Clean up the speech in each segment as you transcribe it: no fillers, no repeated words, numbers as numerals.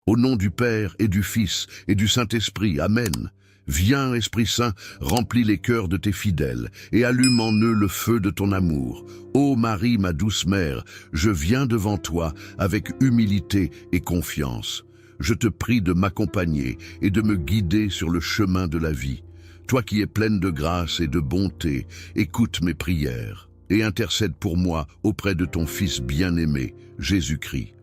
Au nom du Père et du Fils et du Saint-Esprit. Amen. Viens, Esprit Saint, remplis les cœurs de tes fidèles et allume en eux le feu de ton amour. Ô Marie, ma douce mère, je viens devant toi avec humilité et confiance. Je te prie de m'accompagner et de me guider sur le chemin de la vie. Toi qui es pleine de grâce et de bonté, écoute mes prières et intercède pour moi auprès de ton Fils bien-aimé, Jésus-Christ.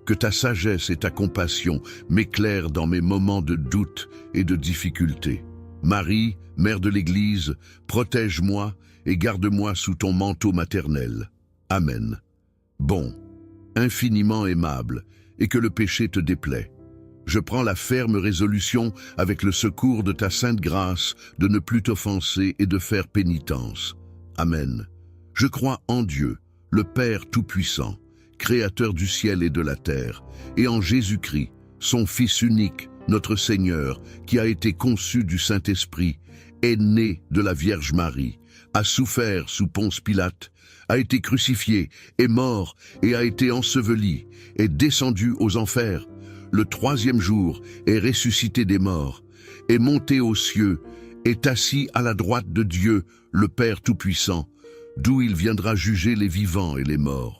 Que ta sagesse et ta compassion m'éclairent dans mes moments de doute et de difficulté. Marie, Mère de l'Église, protège-moi et garde-moi sous ton manteau maternel. Amen. Bon, infiniment aimable, et que le péché te déplaît. Je prends la ferme résolution, avec le secours de ta sainte grâce, de ne plus t'offenser et de faire pénitence. Amen. Je crois en Dieu, le Père Tout-Puissant, Créateur du ciel et de la terre, et en Jésus-Christ, son Fils unique, notre Seigneur, qui a été conçu du Saint-Esprit, est né de la Vierge Marie, a souffert sous Ponce Pilate, a été crucifié, est mort et a été enseveli, est descendu aux enfers. Le troisième jour est ressuscité des morts, est monté aux cieux, est assis à la droite de Dieu, le Père Tout-Puissant, d'où il viendra juger les vivants et les morts.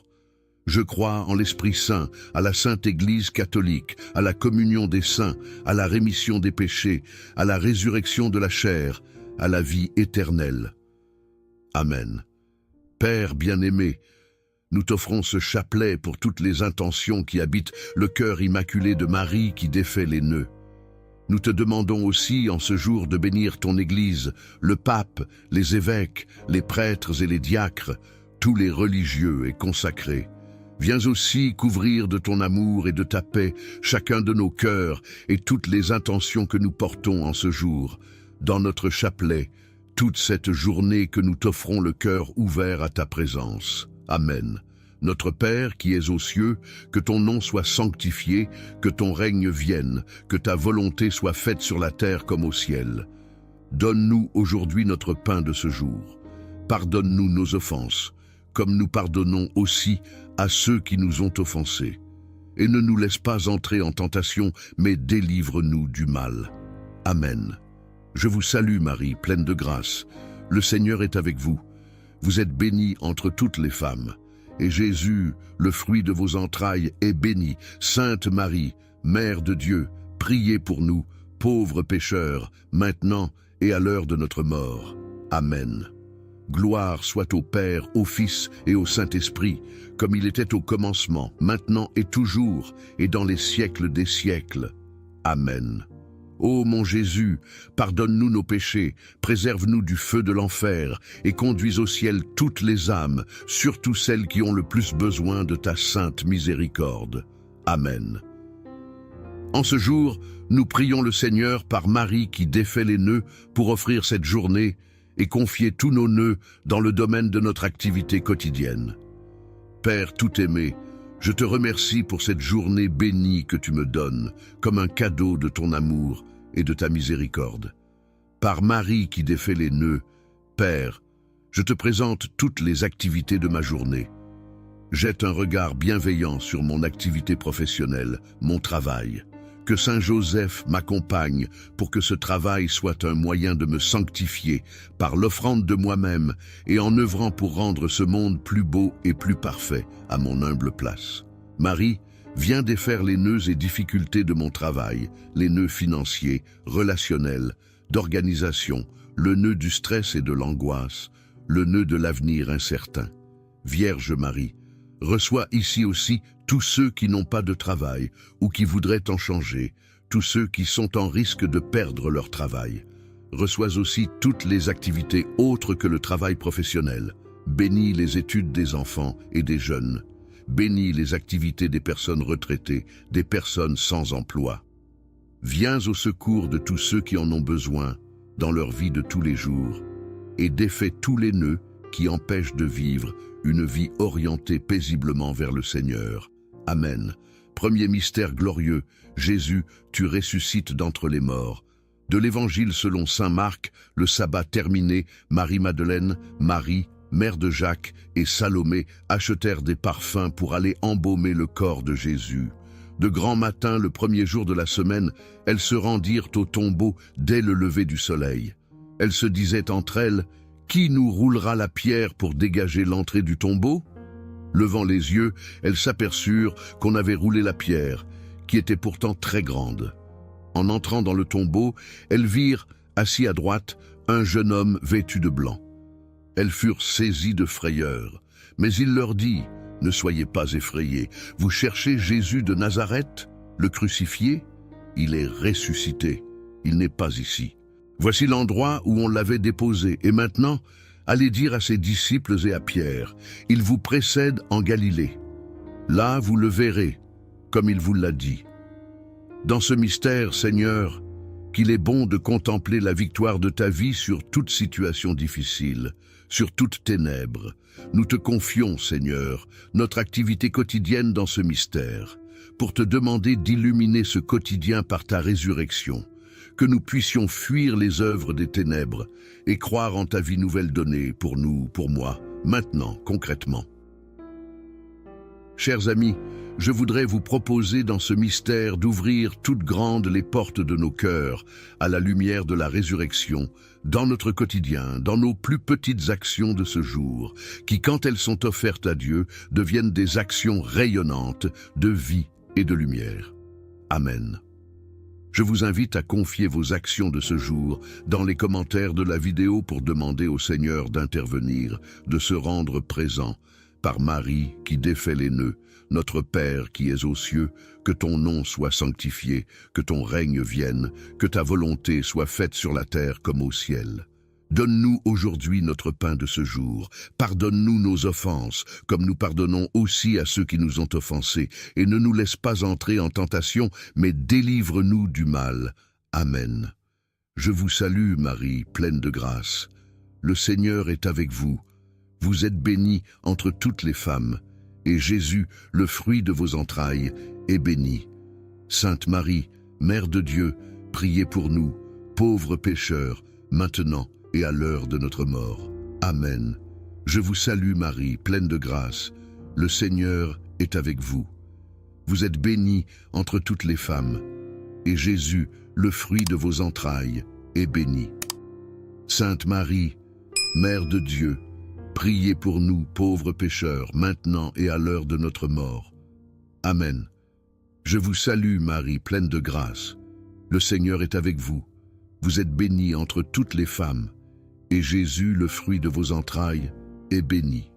Je crois en l'Esprit Saint, à la Sainte Église catholique, à la communion des saints, à la rémission des péchés, à la résurrection de la chair, à la vie éternelle. Amen. Père bien-aimé, nous t'offrons ce chapelet pour toutes les intentions qui habitent le cœur immaculé de Marie qui défait les nœuds. Nous te demandons aussi en ce jour de bénir ton Église, le pape, les évêques, les prêtres et les diacres, tous les religieux et consacrés. Viens aussi couvrir de ton amour et de ta paix chacun de nos cœurs et toutes les intentions que nous portons en ce jour, dans notre chapelet, toute cette journée que nous t'offrons le cœur ouvert à ta présence. Amen. Notre Père qui es aux cieux, que ton nom soit sanctifié, que ton règne vienne, que ta volonté soit faite sur la terre comme au ciel. Donne-nous aujourd'hui notre pain de ce jour. Pardonne-nous nos offenses, comme nous pardonnons aussi à ceux qui nous ont offensés. Et ne nous laisse pas entrer en tentation, mais délivre-nous du mal. Amen. Je vous salue Marie, pleine de grâce. Le Seigneur est avec vous. Vous êtes bénie entre toutes les femmes. Et Jésus, le fruit de vos entrailles, est béni. Sainte Marie, Mère de Dieu, priez pour nous, pauvres pécheurs, maintenant et à l'heure de notre mort. Amen. Gloire soit au Père, au Fils et au Saint-Esprit, comme il était au commencement, maintenant et toujours, et dans les siècles des siècles. Amen. Ô mon Jésus, pardonne-nous nos péchés, préserve-nous du feu de l'enfer, et conduis au ciel toutes les âmes, surtout celles qui ont le plus besoin de ta sainte miséricorde. Amen. En ce jour, nous prions le Seigneur par Marie qui défait les nœuds pour offrir cette journée et confier tous nos nœuds dans le domaine de notre activité quotidienne. Père tout-aimé, je te remercie pour cette journée bénie que tu me donnes, comme un cadeau de ton amour et de ta miséricorde. Par Marie qui défait les nœuds, Père, je te présente toutes les activités de ma journée. Jette un regard bienveillant sur mon activité professionnelle, mon travail. Que Saint Joseph m'accompagne pour que ce travail soit un moyen de me sanctifier par l'offrande de moi-même et en œuvrant pour rendre ce monde plus beau et plus parfait à mon humble place. Marie, viens défaire les nœuds et difficultés de mon travail, les nœuds financiers, relationnels, d'organisation, le nœud du stress et de l'angoisse, le nœud de l'avenir incertain. Vierge Marie, reçois ici aussi tous ceux qui n'ont pas de travail ou qui voudraient en changer, tous ceux qui sont en risque de perdre leur travail. Reçois aussi toutes les activités autres que le travail professionnel. Bénis les études des enfants et des jeunes. Bénis les activités des personnes retraitées, des personnes sans emploi. Viens au secours de tous ceux qui en ont besoin dans leur vie de tous les jours et défais tous les nœuds qui empêchent de vivre une vie orientée paisiblement vers le Seigneur. Amen. Premier mystère glorieux, Jésus, tu ressuscites d'entre les morts. De l'Évangile selon saint Marc, le sabbat terminé, Marie-Madeleine, Marie, mère de Jacques et Salomé achetèrent des parfums pour aller embaumer le corps de Jésus. De grand matin, le premier jour de la semaine, elles se rendirent au tombeau dès le lever du soleil. Elles se disaient entre elles, « Qui nous roulera la pierre pour dégager l'entrée du tombeau ?» Levant les yeux, elles s'aperçurent qu'on avait roulé la pierre, qui était pourtant très grande. En entrant dans le tombeau, elles virent, assis à droite, un jeune homme vêtu de blanc. Elles furent saisies de frayeur, mais il leur dit, « Ne soyez pas effrayés, vous cherchez Jésus de Nazareth, le crucifié? Il est ressuscité, il n'est pas ici. Voici l'endroit où on l'avait déposé, et maintenant, allez dire à ses disciples et à Pierre, il vous précède en Galilée. Là, vous le verrez, comme il vous l'a dit. » Dans ce mystère, Seigneur, qu'il est bon de contempler la victoire de ta vie sur toute situation difficile, sur toute ténèbre. Nous te confions, Seigneur, notre activité quotidienne dans ce mystère, pour te demander d'illuminer ce quotidien par ta résurrection, que nous puissions fuir les œuvres des ténèbres et croire en ta vie nouvelle donnée pour nous, pour moi, maintenant, concrètement. Chers amis, je voudrais vous proposer dans ce mystère d'ouvrir toutes grandes les portes de nos cœurs à la lumière de la résurrection, dans notre quotidien, dans nos plus petites actions de ce jour, qui, quand elles sont offertes à Dieu, deviennent des actions rayonnantes de vie et de lumière. Amen. Je vous invite à confier vos actions de ce jour dans les commentaires de la vidéo pour demander au Seigneur d'intervenir, de se rendre présent, par Marie qui défait les nœuds, notre Père qui es aux cieux, que ton nom soit sanctifié, que ton règne vienne, que ta volonté soit faite sur la terre comme au ciel. Donne-nous aujourd'hui notre pain de ce jour. Pardonne-nous nos offenses, comme nous pardonnons aussi à ceux qui nous ont offensés, et ne nous laisse pas entrer en tentation, mais délivre-nous du mal. Amen. Je vous salue, Marie, pleine de grâce. Le Seigneur est avec vous. Vous êtes bénie entre toutes les femmes, et Jésus, le fruit de vos entrailles, est béni. Sainte Marie, Mère de Dieu, priez pour nous, pauvres pécheurs, maintenant et à l'heure de notre mort. Amen. Je vous salue Marie, pleine de grâce. Le Seigneur est avec vous. Vous êtes bénie entre toutes les femmes, et Jésus, le fruit de vos entrailles, est béni. Sainte Marie, Mère de Dieu, priez pour nous, pauvres pécheurs, maintenant et à l'heure de notre mort. Amen. Je vous salue, Marie, pleine de grâce. Le Seigneur est avec vous. Vous êtes bénie entre toutes les femmes, et Jésus, le fruit de vos entrailles, est béni.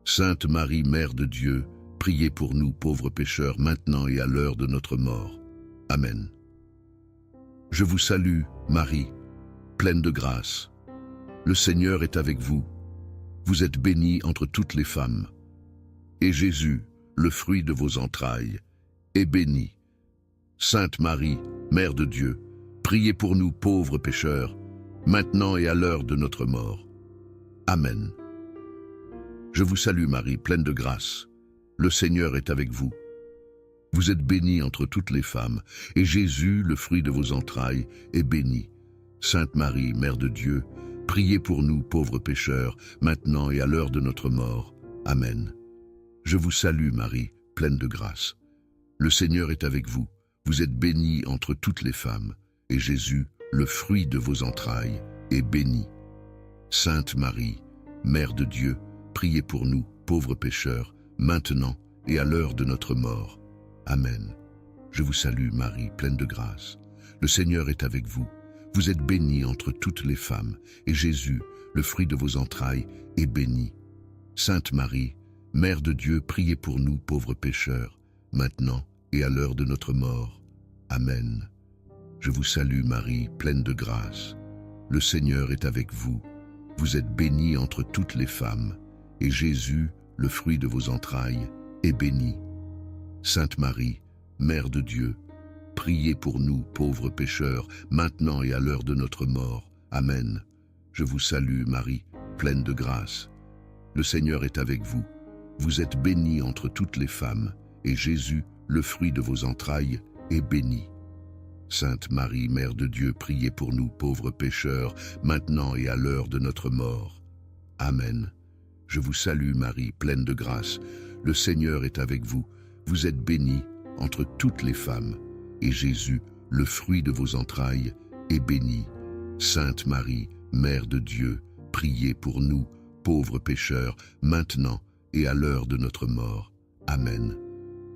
Sainte Marie, Mère de Dieu, priez pour nous, pauvres pécheurs, maintenant et à l'heure de notre mort. Amen. Je vous salue, Marie, pleine de grâce. Le Seigneur est avec vous. Vous êtes bénie entre toutes les femmes, et Jésus, le fruit de vos entrailles, est béni. Sainte Marie, Mère de Dieu, priez pour nous pauvres pécheurs, maintenant et à l'heure de notre mort. Amen. Je vous salue Marie, pleine de grâce. Le Seigneur est avec vous. Vous êtes bénie entre toutes les femmes, et Jésus, le fruit de vos entrailles, est béni. Sainte Marie, Mère de Dieu, priez pour nous, pauvres pécheurs, maintenant et à l'heure de notre mort. Amen. Je vous salue, Marie, pleine de grâce. Le Seigneur est avec vous. Vous êtes bénie entre toutes les femmes, et Jésus, le fruit de vos entrailles, est béni. Sainte Marie, Mère de Dieu, priez pour nous, pauvres pécheurs, maintenant et à l'heure de notre mort. Amen. Je vous salue, Marie, pleine de grâce. Le Seigneur est avec vous. Vous êtes bénie entre toutes les femmes, et Jésus, le fruit de vos entrailles, est béni. Sainte Marie, Mère de Dieu, priez pour nous, pauvres pécheurs, maintenant et à l'heure de notre mort. Amen. Je vous salue, Marie, pleine de grâce. Le Seigneur est avec vous. Vous êtes bénie entre toutes les femmes, et Jésus, le fruit de vos entrailles, est béni. Sainte Marie, Mère de Dieu, priez pour nous, pauvres pécheurs, maintenant et à l'heure de notre mort. Amen. Je vous salue, Marie, pleine de grâce. Le Seigneur est avec vous. Vous êtes bénie entre toutes les femmes, et Jésus, le fruit de vos entrailles, est béni. Sainte Marie, Mère de Dieu, priez pour nous, pauvres pécheurs, maintenant et à l'heure de notre mort. Amen. Je vous salue, Marie, pleine de grâce. Le Seigneur est avec vous. Vous êtes bénie entre toutes les femmes, et Jésus, le fruit de vos entrailles, est béni. Sainte Marie, Mère de Dieu, priez pour nous, pauvres pécheurs, maintenant et à l'heure de notre mort. Amen.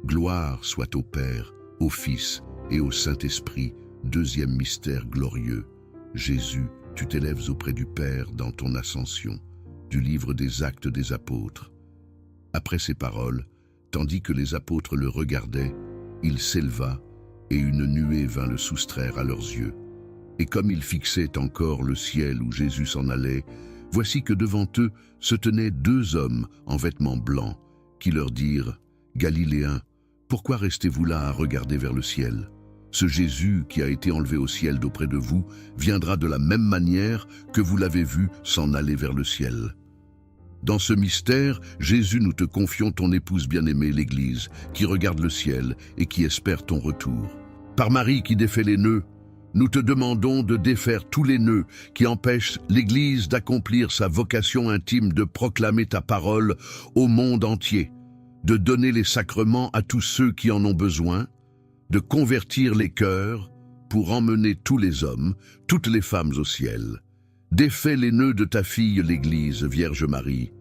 Gloire soit au Père, au Fils et au Saint-Esprit, deuxième mystère glorieux. Jésus, tu t'élèves auprès du Père dans ton ascension. Du livre des Actes des Apôtres. Après ces paroles, tandis que les apôtres le regardaient, il s'éleva, et une nuée vint le soustraire à leurs yeux. Et comme ils fixaient encore le ciel où Jésus s'en allait, voici que devant eux se tenaient deux hommes en vêtements blancs, qui leur dirent « Galiléens, pourquoi restez-vous là à regarder vers le ciel ? Ce Jésus qui a été enlevé au ciel d'auprès de vous viendra de la même manière que vous l'avez vu s'en aller vers le ciel. » Dans ce mystère, Jésus, nous te confions ton épouse bien-aimée, l'Église, qui regarde le ciel et qui espère ton retour. Par Marie qui défait les nœuds, nous te demandons de défaire tous les nœuds qui empêchent l'Église d'accomplir sa vocation intime de proclamer ta parole au monde entier, de donner les sacrements à tous ceux qui en ont besoin, de convertir les cœurs pour emmener tous les hommes, toutes les femmes au ciel. Défais les nœuds de ta fille l'Église, Vierge Marie.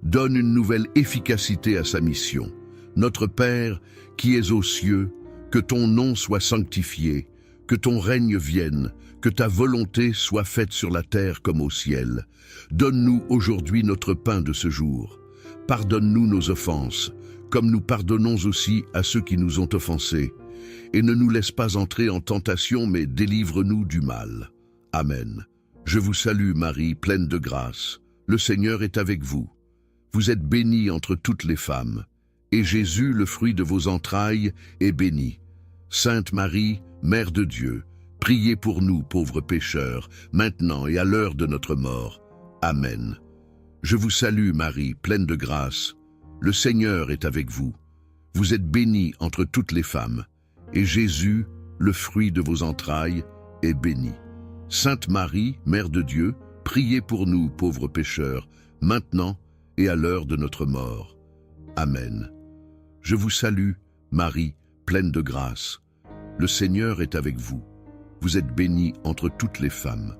Donne une nouvelle efficacité à sa mission. Notre Père, qui es aux cieux, que ton nom soit sanctifié, que ton règne vienne, que ta volonté soit faite sur la terre comme au ciel. Donne-nous aujourd'hui notre pain de ce jour. Pardonne-nous nos offenses, comme nous pardonnons aussi à ceux qui nous ont offensés. Et ne nous laisse pas entrer en tentation, mais délivre-nous du mal. Amen. Je vous salue Marie, pleine de grâce. Le Seigneur est avec vous. Vous êtes bénie entre toutes les femmes. Et Jésus, le fruit de vos entrailles, est béni. Sainte Marie, Mère de Dieu, priez pour nous, pauvres pécheurs, maintenant et à l'heure de notre mort. Amen. Je vous salue Marie, pleine de grâce. Le Seigneur est avec vous. Vous êtes bénie entre toutes les femmes. Et Jésus, le fruit de vos entrailles, est béni. Sainte Marie, Mère de Dieu, priez pour nous, pauvres pécheurs, maintenant et à l'heure de notre mort. Amen. Je vous salue, Marie, pleine de grâce. Le Seigneur est avec vous. Vous êtes bénie entre toutes les femmes.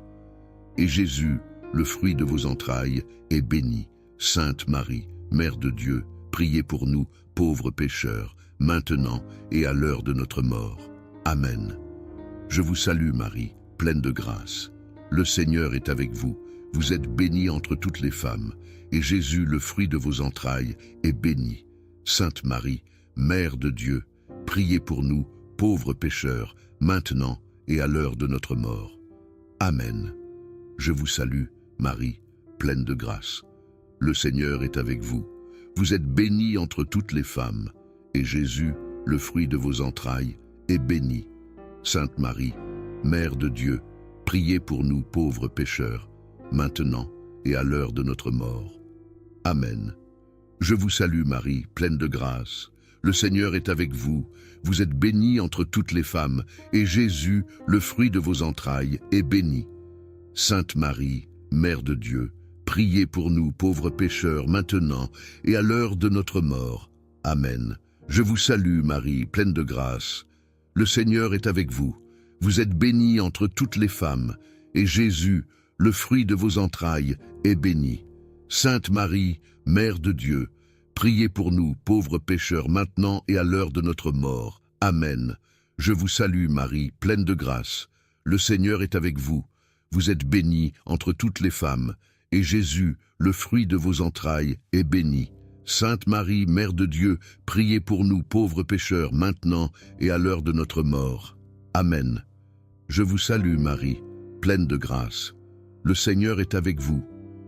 Et Jésus, le fruit de vos entrailles, est béni. Sainte Marie, Mère de Dieu, priez pour nous, pauvres pécheurs, maintenant et à l'heure de notre mort. Amen. Je vous salue, Marie, pleine de grâce. Le Seigneur est avec vous. Vous êtes bénie entre toutes les femmes. Et Jésus, le fruit de vos entrailles, est béni. Sainte Marie, Mère de Dieu, priez pour nous, pauvres pécheurs, maintenant et à l'heure de notre mort. Amen. Je vous salue, Marie, pleine de grâce. Le Seigneur est avec vous. Vous êtes bénie entre toutes les femmes. Et Jésus, le fruit de vos entrailles, est béni. Sainte Marie, Mère de Dieu, priez pour nous pauvres pécheurs, maintenant et à l'heure de notre mort. Amen. Je vous salue Marie, pleine de grâce. Le Seigneur est avec vous. Vous êtes bénie entre toutes les femmes, et Jésus, le fruit de vos entrailles, est béni. Sainte Marie, Mère de Dieu, priez pour nous pauvres pécheurs, maintenant et à l'heure de notre mort. Amen. Je vous salue Marie, pleine de grâce. Le Seigneur est avec vous. Vous êtes bénie entre toutes les femmes, et Jésus, le fruit de vos entrailles, est béni. Sainte Marie, Mère de Dieu, priez pour nous, pauvres pécheurs, maintenant et à l'heure de notre mort. Amen. Je vous salue Marie, pleine de grâce. Le Seigneur est avec vous. Vous êtes bénie entre toutes les femmes, et Jésus, le fruit de vos entrailles, est béni. Sainte Marie, Mère de Dieu, priez pour nous, pauvres pécheurs, maintenant et à l'heure de notre mort. Amen. Je vous salue Marie, pleine de grâce. Le Seigneur est avec vous.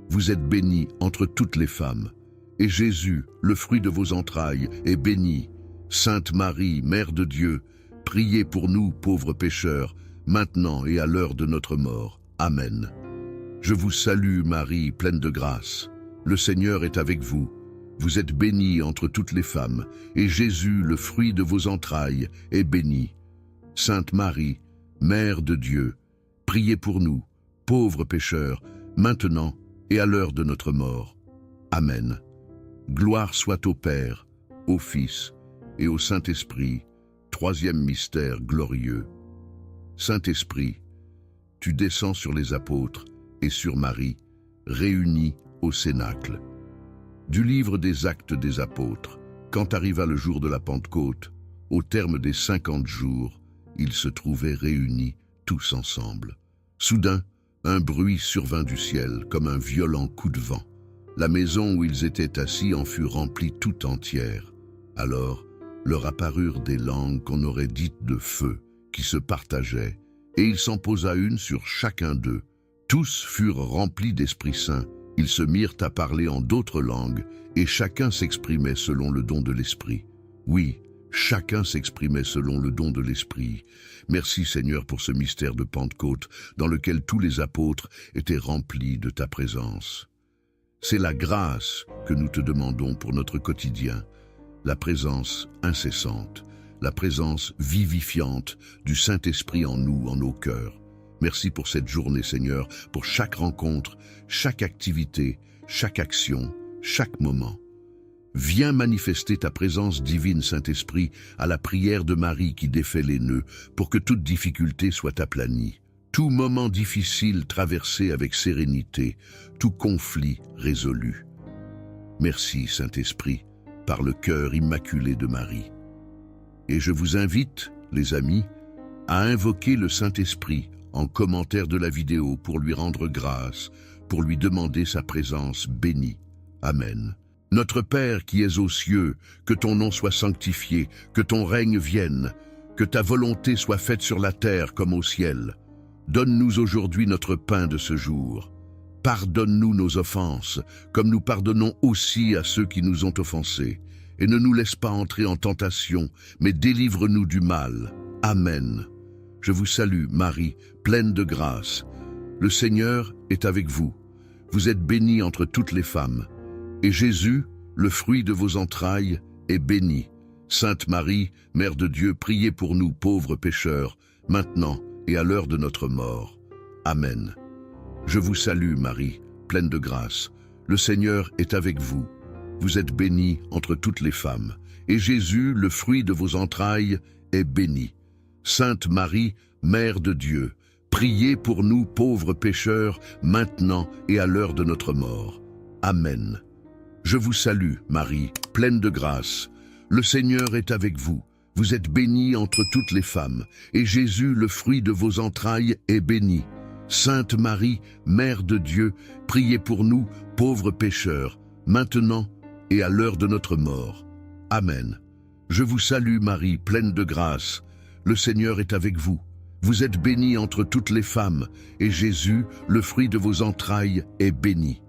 Vous êtes bénie entre toutes les femmes. Et Jésus, le fruit de vos entrailles, est béni. Sainte Marie, Mère de Dieu, priez pour nous, pauvres pécheurs, maintenant et à l'heure de notre mort. Amen. Je vous salue Marie, pleine de grâce. Le Seigneur est avec vous. Vous êtes bénie entre toutes les femmes, et Jésus, le fruit de vos entrailles, est béni. Sainte Marie, Mère de Dieu, priez pour nous, pauvres pécheurs, maintenant et à l'heure de notre mort. Amen. Gloire soit au Père, au Fils et au Saint-Esprit, troisième mystère glorieux. Saint-Esprit, tu descends sur les apôtres et sur Marie, réunis au Cénacle. Du livre des Actes des Apôtres, quand arriva le jour de la Pentecôte, au terme des 50 jours, ils se trouvaient réunis tous ensemble. Soudain, un bruit survint du ciel comme un violent coup de vent. La maison où ils étaient assis en fut remplie tout entière. Alors, leur apparurent des langues qu'on aurait dites de feu, qui se partageaient, et il s'en posa une sur chacun d'eux. Tous furent remplis d'Esprit Saint, ils se mirent à parler en d'autres langues, et chacun s'exprimait selon le don de l'Esprit. Oui, chacun s'exprimait selon le don de l'Esprit. Merci Seigneur pour ce mystère de Pentecôte, dans lequel tous les apôtres étaient remplis de ta présence. C'est la grâce que nous te demandons pour notre quotidien, la présence incessante, la présence vivifiante du Saint-Esprit en nous, en nos cœurs. Merci pour cette journée, Seigneur, pour chaque rencontre, chaque activité, chaque action, chaque moment. Viens manifester ta présence divine, Saint-Esprit, à la prière de Marie qui défait les nœuds, pour que toute difficulté soit aplanie. Tout moment difficile traversé avec sérénité, tout conflit résolu. Merci, Saint-Esprit, par le cœur immaculé de Marie. Et je vous invite, les amis, à invoquer le Saint-Esprit en commentaire de la vidéo pour lui rendre grâce, pour lui demander sa présence bénie. Amen. Notre Père qui es aux cieux, que ton nom soit sanctifié, que ton règne vienne, que ta volonté soit faite sur la terre comme au ciel. Donne-nous aujourd'hui notre pain de ce jour. Pardonne-nous nos offenses, comme nous pardonnons aussi à ceux qui nous ont offensés. Et ne nous laisse pas entrer en tentation, mais délivre-nous du mal. Amen. Je vous salue, Marie, pleine de grâce. Le Seigneur est avec vous. Vous êtes bénie entre toutes les femmes. Et Jésus, le fruit de vos entrailles, est béni. Sainte Marie, Mère de Dieu, priez pour nous pauvres pécheurs, maintenant et à l'heure de notre mort. Amen. Je vous salue, Marie, pleine de grâce. Le Seigneur est avec vous. Vous êtes bénie entre toutes les femmes. Et Jésus, le fruit de vos entrailles, est béni. Sainte Marie, Mère de Dieu, priez pour nous pauvres pécheurs, maintenant et à l'heure de notre mort. Amen. Je vous salue, Marie, pleine de grâce. Le Seigneur est avec vous. Vous êtes bénie entre toutes les femmes, et Jésus, le fruit de vos entrailles, est béni. Sainte Marie, Mère de Dieu, priez pour nous, pauvres pécheurs, maintenant et à l'heure de notre mort. Amen. Je vous salue, Marie, pleine de grâce. Le Seigneur est avec vous. Vous êtes bénie entre toutes les femmes, et Jésus, le fruit de vos entrailles, est béni.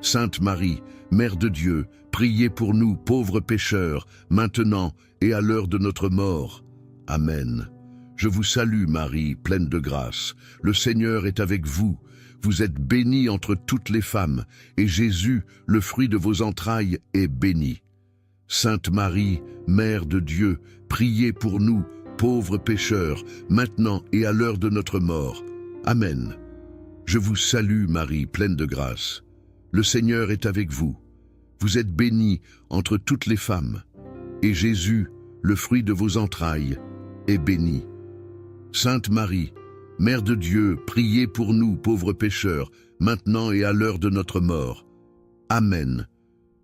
Sainte Marie, Mère de Dieu, priez pour nous, pauvres pécheurs, maintenant et à l'heure de notre mort. Amen. Je vous salue, Marie, pleine de grâce. Le Seigneur est avec vous. Vous êtes bénie entre toutes les femmes, et Jésus, le fruit de vos entrailles, est béni. Sainte Marie, Mère de Dieu, priez pour nous, pauvres pécheurs, maintenant et à l'heure de notre mort. Amen. Je vous salue, Marie, pleine de grâce. Le Seigneur est avec vous. Vous êtes bénie entre toutes les femmes, et Jésus, le fruit de vos entrailles, est béni. Sainte Marie, Mère de Dieu, priez pour nous, pauvres pécheurs, maintenant et à l'heure de notre mort. Amen.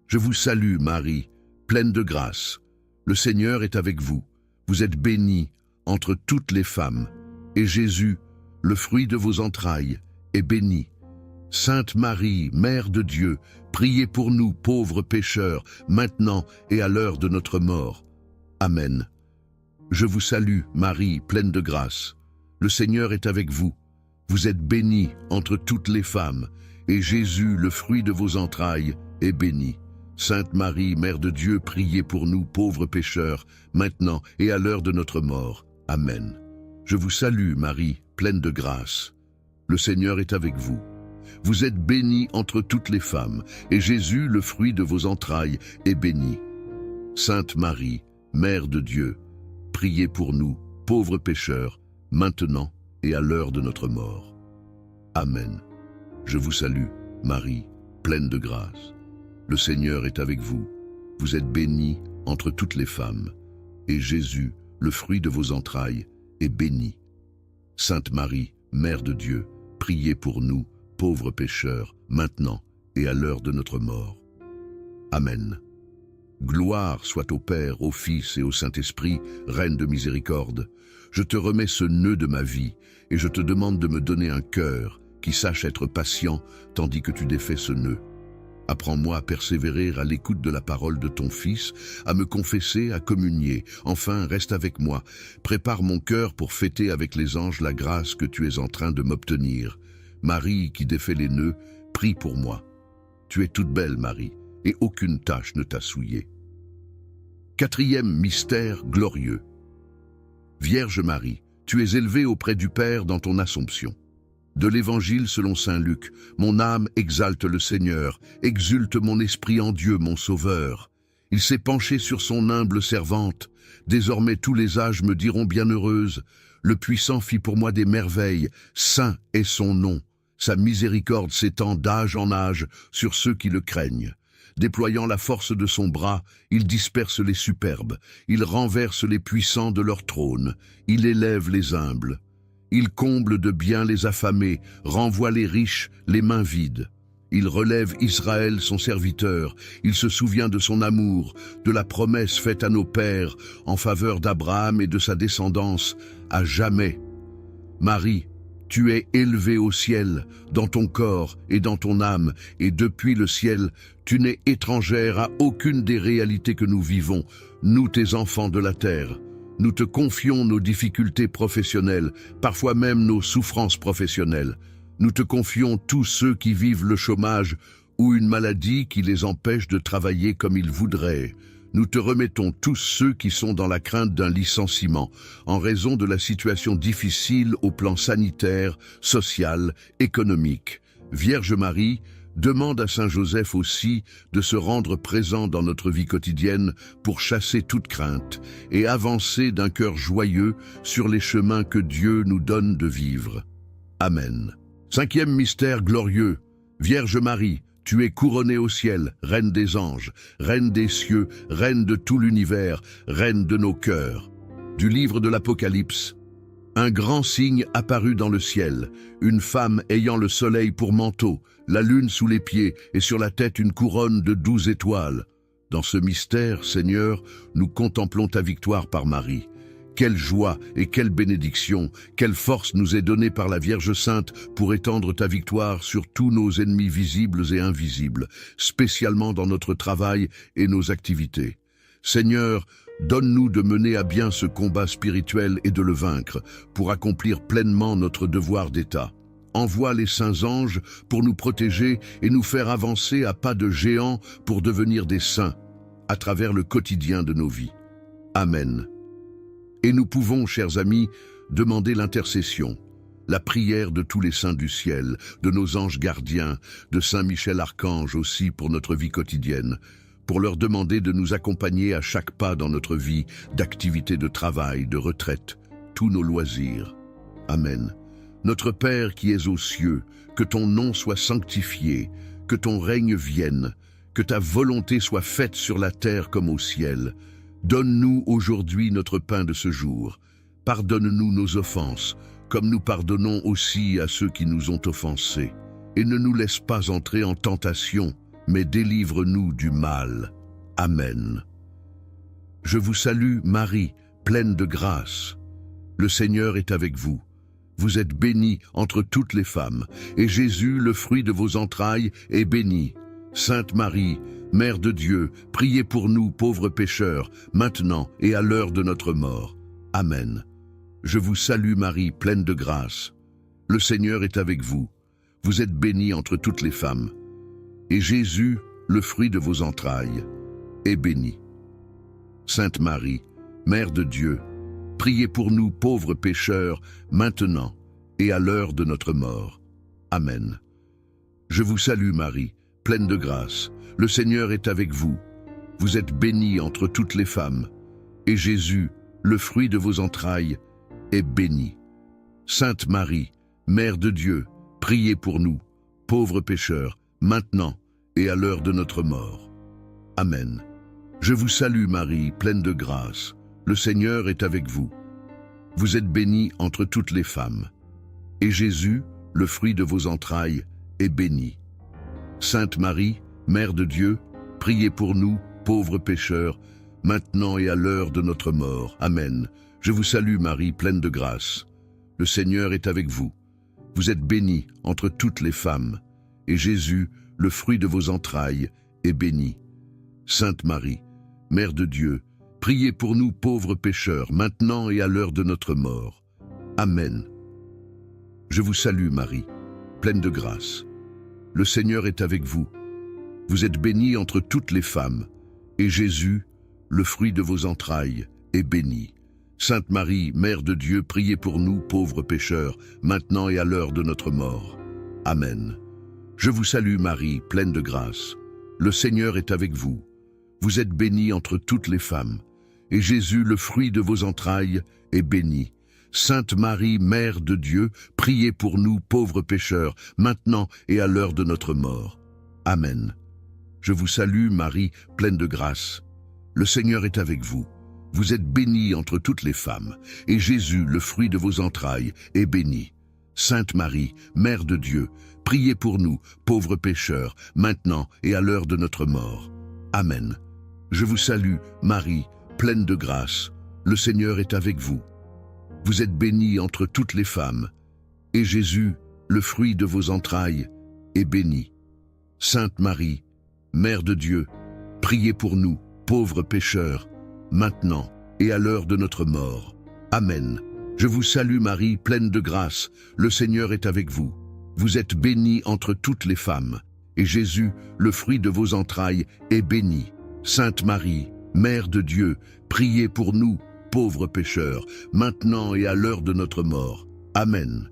Je vous salue, Marie, pleine de grâce. Le Seigneur est avec vous. Vous êtes bénie entre toutes les femmes, et Jésus, le fruit de vos entrailles, est béni. Sainte Marie, Mère de Dieu, priez pour nous, pauvres pécheurs, maintenant et à l'heure de notre mort. Amen. Je vous salue, Marie, pleine de grâce. Le Seigneur est avec vous. Vous êtes bénie entre toutes les femmes, et Jésus, le fruit de vos entrailles, est béni. Sainte Marie, Mère de Dieu, priez pour nous, pauvres pécheurs, maintenant et à l'heure de notre mort. Amen. Je vous salue, Marie, pleine de grâce. Le Seigneur est avec vous. Vous êtes bénie entre toutes les femmes, et Jésus, le fruit de vos entrailles, est béni. Sainte Marie, Mère de Dieu, priez pour nous, pauvres pécheurs, maintenant et à l'heure de notre mort. Amen. Je vous salue, Marie, pleine de grâce. Le Seigneur est avec vous. Vous êtes bénie entre toutes les femmes, et Jésus, le fruit de vos entrailles, est béni. Sainte Marie, Mère de Dieu, priez pour nous, pauvres pécheurs, maintenant et à l'heure de notre mort. Amen. Gloire soit au Père, au Fils et au Saint-Esprit, Reine de miséricorde. Je te remets ce nœud de ma vie, et je te demande de me donner un cœur qui sache être patient tandis que tu défais ce nœud. Apprends-moi à persévérer à l'écoute de la parole de ton Fils, à me confesser, à communier. Enfin, reste avec moi. Prépare mon cœur pour fêter avec les anges la grâce que tu es en train de m'obtenir. Marie qui défait les nœuds, prie pour moi. Tu es toute belle, Marie, et aucune tache ne t'a souillée. Quatrième mystère glorieux. Vierge Marie, tu es élevée auprès du Père dans ton Assomption. De l'Évangile selon saint Luc, mon âme exalte le Seigneur, exulte mon esprit en Dieu mon Sauveur. Il s'est penché sur son humble servante. Désormais tous les âges me diront bienheureuse. Le Puissant fit pour moi des merveilles, saint est son nom. Sa miséricorde s'étend d'âge en âge sur ceux qui le craignent. Déployant la force de son bras, il disperse les superbes, il renverse les puissants de leur trône, il élève les humbles. Il comble de bien les affamés, renvoie les riches, les mains vides. Il relève Israël, son serviteur, il se souvient de son amour, de la promesse faite à nos pères en faveur d'Abraham et de sa descendance, à jamais. Marie, tu es élevée au ciel, dans ton corps et dans ton âme, et depuis le ciel, tu n'es étrangère à aucune des réalités que nous vivons, nous tes enfants de la terre. Nous te confions nos difficultés professionnelles, parfois même nos souffrances professionnelles. Nous te confions tous ceux qui vivent le chômage ou une maladie qui les empêche de travailler comme ils voudraient. Nous te remettons tous ceux qui sont dans la crainte d'un licenciement, en raison de la situation difficile au plan sanitaire, social, économique. Vierge Marie, demande à Saint Joseph aussi de se rendre présent dans notre vie quotidienne pour chasser toute crainte et avancer d'un cœur joyeux sur les chemins que Dieu nous donne de vivre. Amen. Cinquième mystère glorieux. Vierge Marie, tu es couronnée au ciel, Reine des anges, Reine des cieux, Reine de tout l'univers, Reine de nos cœurs. Du livre de l'Apocalypse. Un grand signe apparut dans le ciel, une femme ayant le soleil pour manteau, la lune sous les pieds et sur la tête une couronne de 12 étoiles. Dans ce mystère, Seigneur, nous contemplons ta victoire par Marie. Quelle joie et quelle bénédiction, quelle force nous est donnée par la Vierge Sainte pour étendre ta victoire sur tous nos ennemis visibles et invisibles, spécialement dans notre travail et nos activités. Seigneur, donne-nous de mener à bien ce combat spirituel et de le vaincre, pour accomplir pleinement notre devoir d'État. Envoie les saints anges pour nous protéger et nous faire avancer à pas de géant pour devenir des saints, à travers le quotidien de nos vies. Amen. Et nous pouvons, chers amis, demander l'intercession, la prière de tous les saints du ciel, de nos anges gardiens, de Saint Michel Archange aussi pour notre vie quotidienne, pour leur demander de nous accompagner à chaque pas dans notre vie, d'activité de travail, de retraite, tous nos loisirs. Amen. Notre Père qui es aux cieux, que ton nom soit sanctifié, que ton règne vienne, que ta volonté soit faite sur la terre comme au ciel. Donne-nous aujourd'hui notre pain de ce jour. Pardonne-nous nos offenses, comme nous pardonnons aussi à ceux qui nous ont offensés. Et ne nous laisse pas entrer en tentation, mais délivre-nous du mal. Amen. Je vous salue, Marie, pleine de grâce. Le Seigneur est avec vous. Vous êtes bénie entre toutes les femmes, et Jésus, le fruit de vos entrailles, est béni. Sainte Marie, Mère de Dieu, priez pour nous, pauvres pécheurs, maintenant et à l'heure de notre mort. Amen. Je vous salue, Marie, pleine de grâce. Le Seigneur est avec vous. Vous êtes bénie entre toutes les femmes. Et Jésus, le fruit de vos entrailles, est béni. Sainte Marie, Mère de Dieu, priez pour nous, pauvres pécheurs, maintenant et à l'heure de notre mort. Amen. Je vous salue, Marie, pleine de grâce. Le Seigneur est avec vous. Vous êtes bénie entre toutes les femmes. Et Jésus, le fruit de vos entrailles, est béni. Sainte Marie, Mère de Dieu, priez pour nous, pauvres pécheurs, maintenant et à l'heure de notre mort. Amen. Je vous salue, Marie, pleine de grâce. le Seigneur est avec vous. Vous êtes bénie entre toutes les femmes. Et Jésus, le fruit de vos entrailles, est béni. Sainte Marie, Mère de Dieu, priez pour nous, pauvres pécheurs, maintenant et à l'heure de notre mort. Amen. Je vous salue Marie, pleine de grâce. Le Seigneur est avec vous. Vous êtes bénie entre toutes les femmes. Et Jésus, le fruit de vos entrailles, est béni. Sainte Marie, Mère de Dieu, priez pour nous pauvres pécheurs, maintenant et à l'heure de notre mort. Amen. Je vous salue Marie, pleine de grâce. Le Seigneur est avec vous. Vous êtes bénie entre toutes les femmes, et Jésus, le fruit de vos entrailles, est béni. Sainte Marie, Mère de Dieu, priez pour nous pauvres pécheurs, maintenant et à l'heure de notre mort. Amen. Je vous salue Marie, pleine de grâce. Le Seigneur est avec vous. Vous êtes bénie entre toutes les femmes, et Jésus, le fruit de vos entrailles, est béni. Sainte Marie, Mère de Dieu, priez pour nous pauvres pécheurs, maintenant et à l'heure de notre mort. Amen. Je vous salue Marie, pleine de grâce. Le Seigneur est avec vous. Vous êtes bénie entre toutes les femmes, et Jésus, le fruit de vos entrailles, est béni. Sainte Marie, Mère de Dieu, priez pour nous, pauvres pécheurs, maintenant et à l'heure de notre mort. Amen. Je vous salue, Marie, pleine de grâce. Le Seigneur est avec vous. Vous êtes bénie entre toutes les femmes, et Jésus, le fruit de vos entrailles, est béni. Sainte Marie, Mère de Dieu, priez pour nous, pauvres pécheurs, maintenant et à l'heure de notre mort. Amen. Je vous salue Marie, pleine de grâce. Le Seigneur est avec vous. Vous êtes bénie entre toutes les femmes, et Jésus, le fruit de vos entrailles, est béni. Sainte Marie, Mère de Dieu, priez pour nous, pauvres pécheurs, maintenant et à l'heure de notre mort. Amen.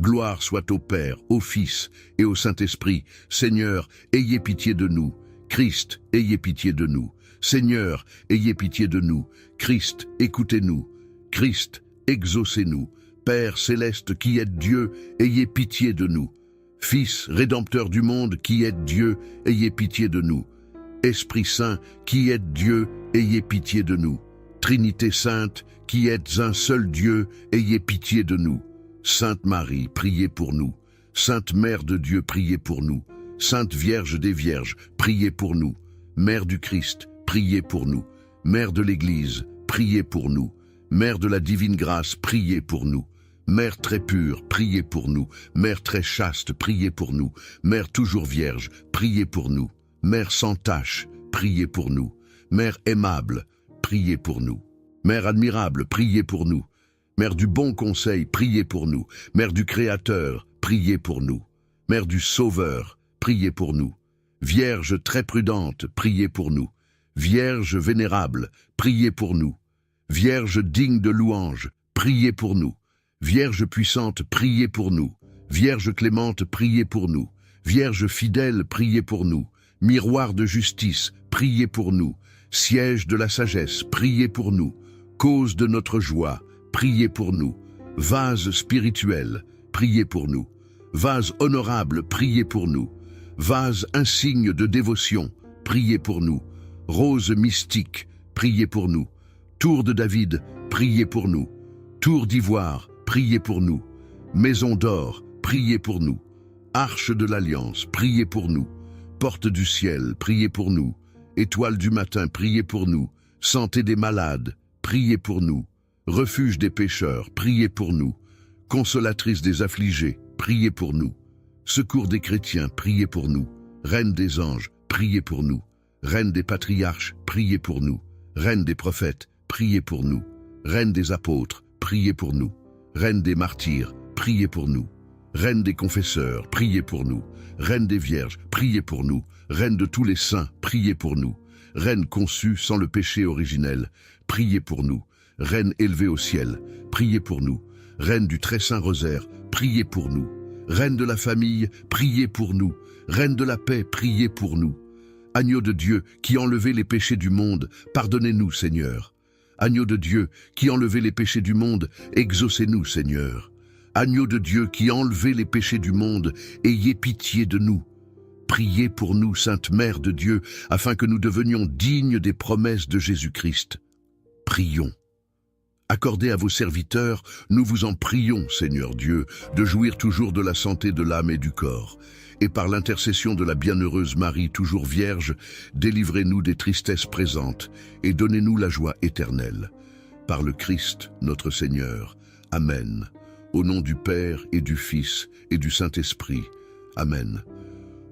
Gloire soit au Père, au Fils et au Saint-Esprit. Seigneur, ayez pitié de nous. Christ, ayez pitié de nous. Seigneur, ayez pitié de nous. Christ, écoutez-nous. Christ, exaucez-nous. Père céleste qui êtes Dieu, ayez pitié de nous. Fils, rédempteur du monde qui êtes Dieu, ayez pitié de nous. Esprit Saint qui êtes Dieu, ayez pitié de nous. Trinité Sainte qui êtes un seul Dieu, ayez pitié de nous. Sainte Marie, priez pour nous. Sainte Mère de Dieu, priez pour nous. Sainte Vierge des Vierges, priez pour nous. Mère du Christ, priez pour nous. Mère de l'Église, priez pour nous. Mère de la divine grâce, priez pour nous. Mère très pure, priez pour nous. Mère très chaste, priez pour nous. Mère toujours vierge, priez pour nous. Mère sans tache, priez pour nous. Mère aimable, priez pour nous. Mère admirable, priez pour nous. Mère du bon conseil, priez pour nous. Mère du Créateur, priez pour nous. Mère du Sauveur, priez pour nous. Vierge très prudente, priez pour nous. Vierge vénérable, priez pour nous. Vierge digne de louange, priez pour nous. Vierge puissante, priez pour nous. Vierge clémente, priez pour nous. Vierge fidèle, priez pour nous. Miroir de justice, priez pour nous. Siège de la sagesse, priez pour nous. Cause de notre joie, priez pour nous. Vase spirituel, priez pour nous. Vase honorable, priez pour nous. Vase insigne de dévotion, priez pour nous. Rose mystique, priez pour nous. Tour de David, priez pour nous. Tour d'ivoire, priez pour nous. Maison d'or, priez pour nous. Arche de l'Alliance, priez pour nous. Porte du ciel, priez pour nous. Étoile du matin, priez pour nous. Santé des malades, priez pour nous. Refuge des pécheurs, priez pour nous. Consolatrice des affligés, priez pour nous. Secours des chrétiens, priez pour nous. Reine des anges, priez pour nous. Reine des patriarches, priez pour nous. Reine des prophètes, priez pour nous. Reine des apôtres, priez pour nous. Reine des martyrs, priez pour nous. Reine des confesseurs, priez pour nous. Reine des vierges, priez pour nous. Reine de tous les saints, priez pour nous. Reine conçue sans le péché originel, priez pour nous. Reine élevée au ciel, priez pour nous. Reine du très saint rosaire, priez pour nous. Reine de la famille, priez pour nous. Reine de la paix, priez pour nous. Agneau de Dieu qui enlevait les péchés du monde, pardonnez-nous, Seigneur. Agneau de Dieu qui enlevait les péchés du monde, exaucez-nous, Seigneur. Agneau de Dieu qui enlevait les péchés du monde, ayez pitié de nous. Priez pour nous, Sainte Mère de Dieu, afin que nous devenions dignes des promesses de Jésus-Christ. Prions. Accordez à vos serviteurs, nous vous en prions, Seigneur Dieu, de jouir toujours de la santé de l'âme et du corps. Et par l'intercession de la bienheureuse Marie, toujours vierge, délivrez-nous des tristesses présentes et donnez-nous la joie éternelle. Par le Christ, notre Seigneur. Amen. Au nom du Père et du Fils et du Saint-Esprit. Amen.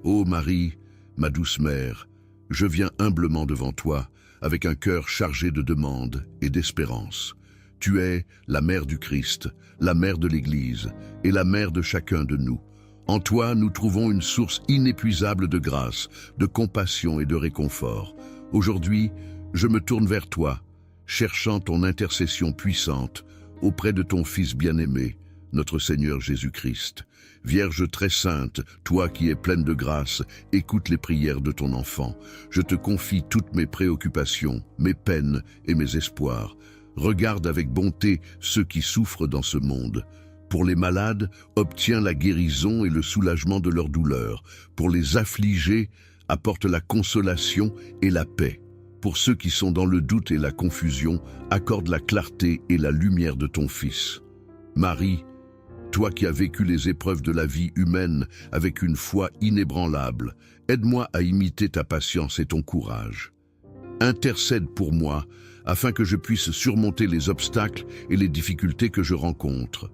Ô Marie, ma douce mère, je viens humblement devant toi, avec un cœur chargé de demandes et d'espérance. Tu es la mère du Christ, la mère de l'Église et la mère de chacun de nous. En toi, nous trouvons une source inépuisable de grâce, de compassion et de réconfort. Aujourd'hui, je me tourne vers toi, cherchant ton intercession puissante auprès de ton Fils bien-aimé, notre Seigneur Jésus-Christ. Vierge très sainte, toi qui es pleine de grâce, écoute les prières de ton enfant. Je te confie toutes mes préoccupations, mes peines et mes espoirs. Regarde avec bonté ceux qui souffrent dans ce monde. Pour les malades, obtiens la guérison et le soulagement de leurs douleurs. Pour les affligés, apporte la consolation et la paix. Pour ceux qui sont dans le doute et la confusion, accorde la clarté et la lumière de ton Fils. Marie, toi qui as vécu les épreuves de la vie humaine avec une foi inébranlable, aide-moi à imiter ta patience et ton courage. Intercède pour moi, afin que je puisse surmonter les obstacles et les difficultés que je rencontre.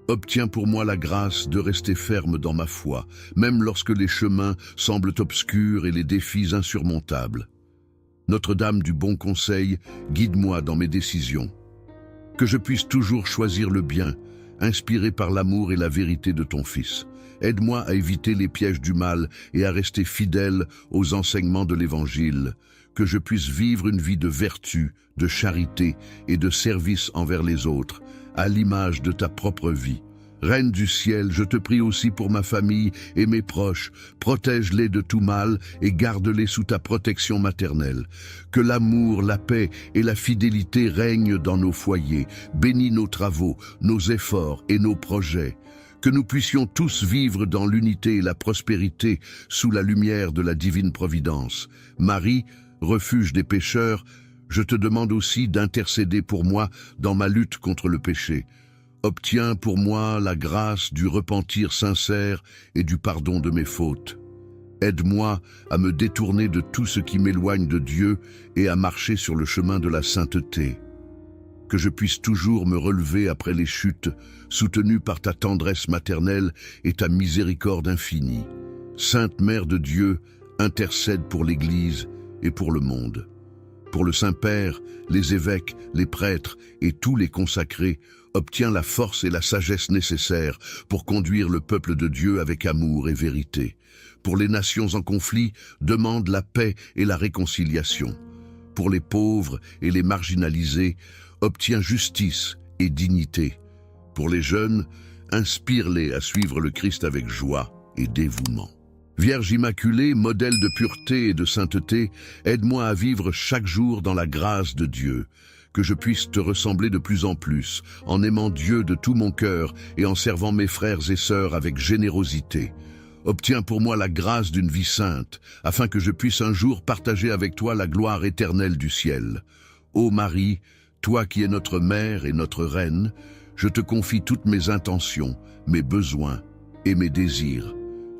Obtiens pour moi la grâce de rester ferme dans ma foi, même lorsque les chemins semblent obscurs et les défis insurmontables. Notre-Dame du bon conseil, guide-moi dans mes décisions. Que je puisse toujours choisir le bien, inspiré par l'amour et la vérité de ton Fils. Aide-moi à éviter les pièges du mal et à rester fidèle aux enseignements de l'Évangile. Que je puisse vivre une vie de vertu, de charité et de service envers les autres, à l'image de ta propre vie. Reine du ciel, je te prie aussi pour ma famille et mes proches. Protège-les de tout mal et garde-les sous ta protection maternelle. Que l'amour, la paix et la fidélité règnent dans nos foyers. Bénis nos travaux, nos efforts et nos projets. Que nous puissions tous vivre dans l'unité et la prospérité sous la lumière de la divine providence. Marie, refuge des pécheurs, je te demande aussi d'intercéder pour moi dans ma lutte contre le péché. Obtiens pour moi la grâce du repentir sincère et du pardon de mes fautes. Aide-moi à me détourner de tout ce qui m'éloigne de Dieu et à marcher sur le chemin de la sainteté. Que je puisse toujours me relever après les chutes, soutenu par ta tendresse maternelle et ta miséricorde infinie. Sainte Mère de Dieu, intercède pour l'Église et pour le monde. Pour le Saint-Père, les évêques, les prêtres et tous les consacrés, obtiens la force et la sagesse nécessaires pour conduire le peuple de Dieu avec amour et vérité. Pour les nations en conflit, demande la paix et la réconciliation. Pour les pauvres et les marginalisés, obtiens justice et dignité. Pour les jeunes, inspire-les à suivre le Christ avec joie et dévouement. Vierge Immaculée, modèle de pureté et de sainteté, aide-moi à vivre chaque jour dans la grâce de Dieu. Que je puisse te ressembler de plus en plus, en aimant Dieu de tout mon cœur et en servant mes frères et sœurs avec générosité. Obtiens pour moi la grâce d'une vie sainte, afin que je puisse un jour partager avec toi la gloire éternelle du ciel. Ô Marie, toi qui es notre mère et notre reine, je te confie toutes mes intentions, mes besoins et mes désirs.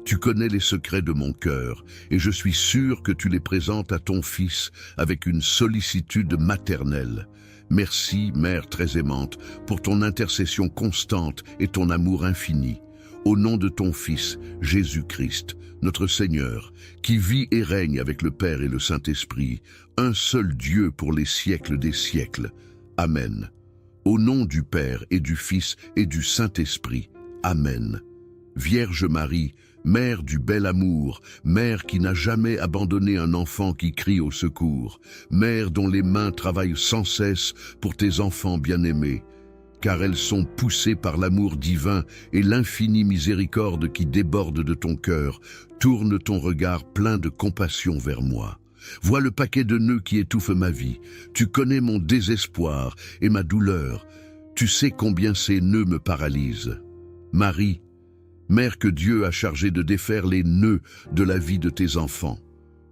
Tu connais les secrets de mon cœur, et je suis sûr que tu les présentes à ton Fils avec une sollicitude maternelle. Merci, Mère très aimante, pour ton intercession constante et ton amour infini. Au nom de ton Fils, Jésus-Christ, notre Seigneur, qui vit et règne avec le Père et le Saint-Esprit, un seul Dieu pour les siècles des siècles. Amen. Au nom du Père et du Fils et du Saint-Esprit. Amen. Vierge Marie, Mère du bel amour, Mère qui n'a jamais abandonné un enfant qui crie au secours, Mère dont les mains travaillent sans cesse pour tes enfants bien-aimés, car elles sont poussées par l'amour divin et l'infinie miséricorde qui déborde de ton cœur, tourne ton regard plein de compassion vers moi. Vois le paquet de nœuds qui étouffe ma vie. Tu connais mon désespoir et ma douleur. Tu sais combien ces nœuds me paralysent. Marie, Mère que Dieu a chargée de défaire les nœuds de la vie de tes enfants,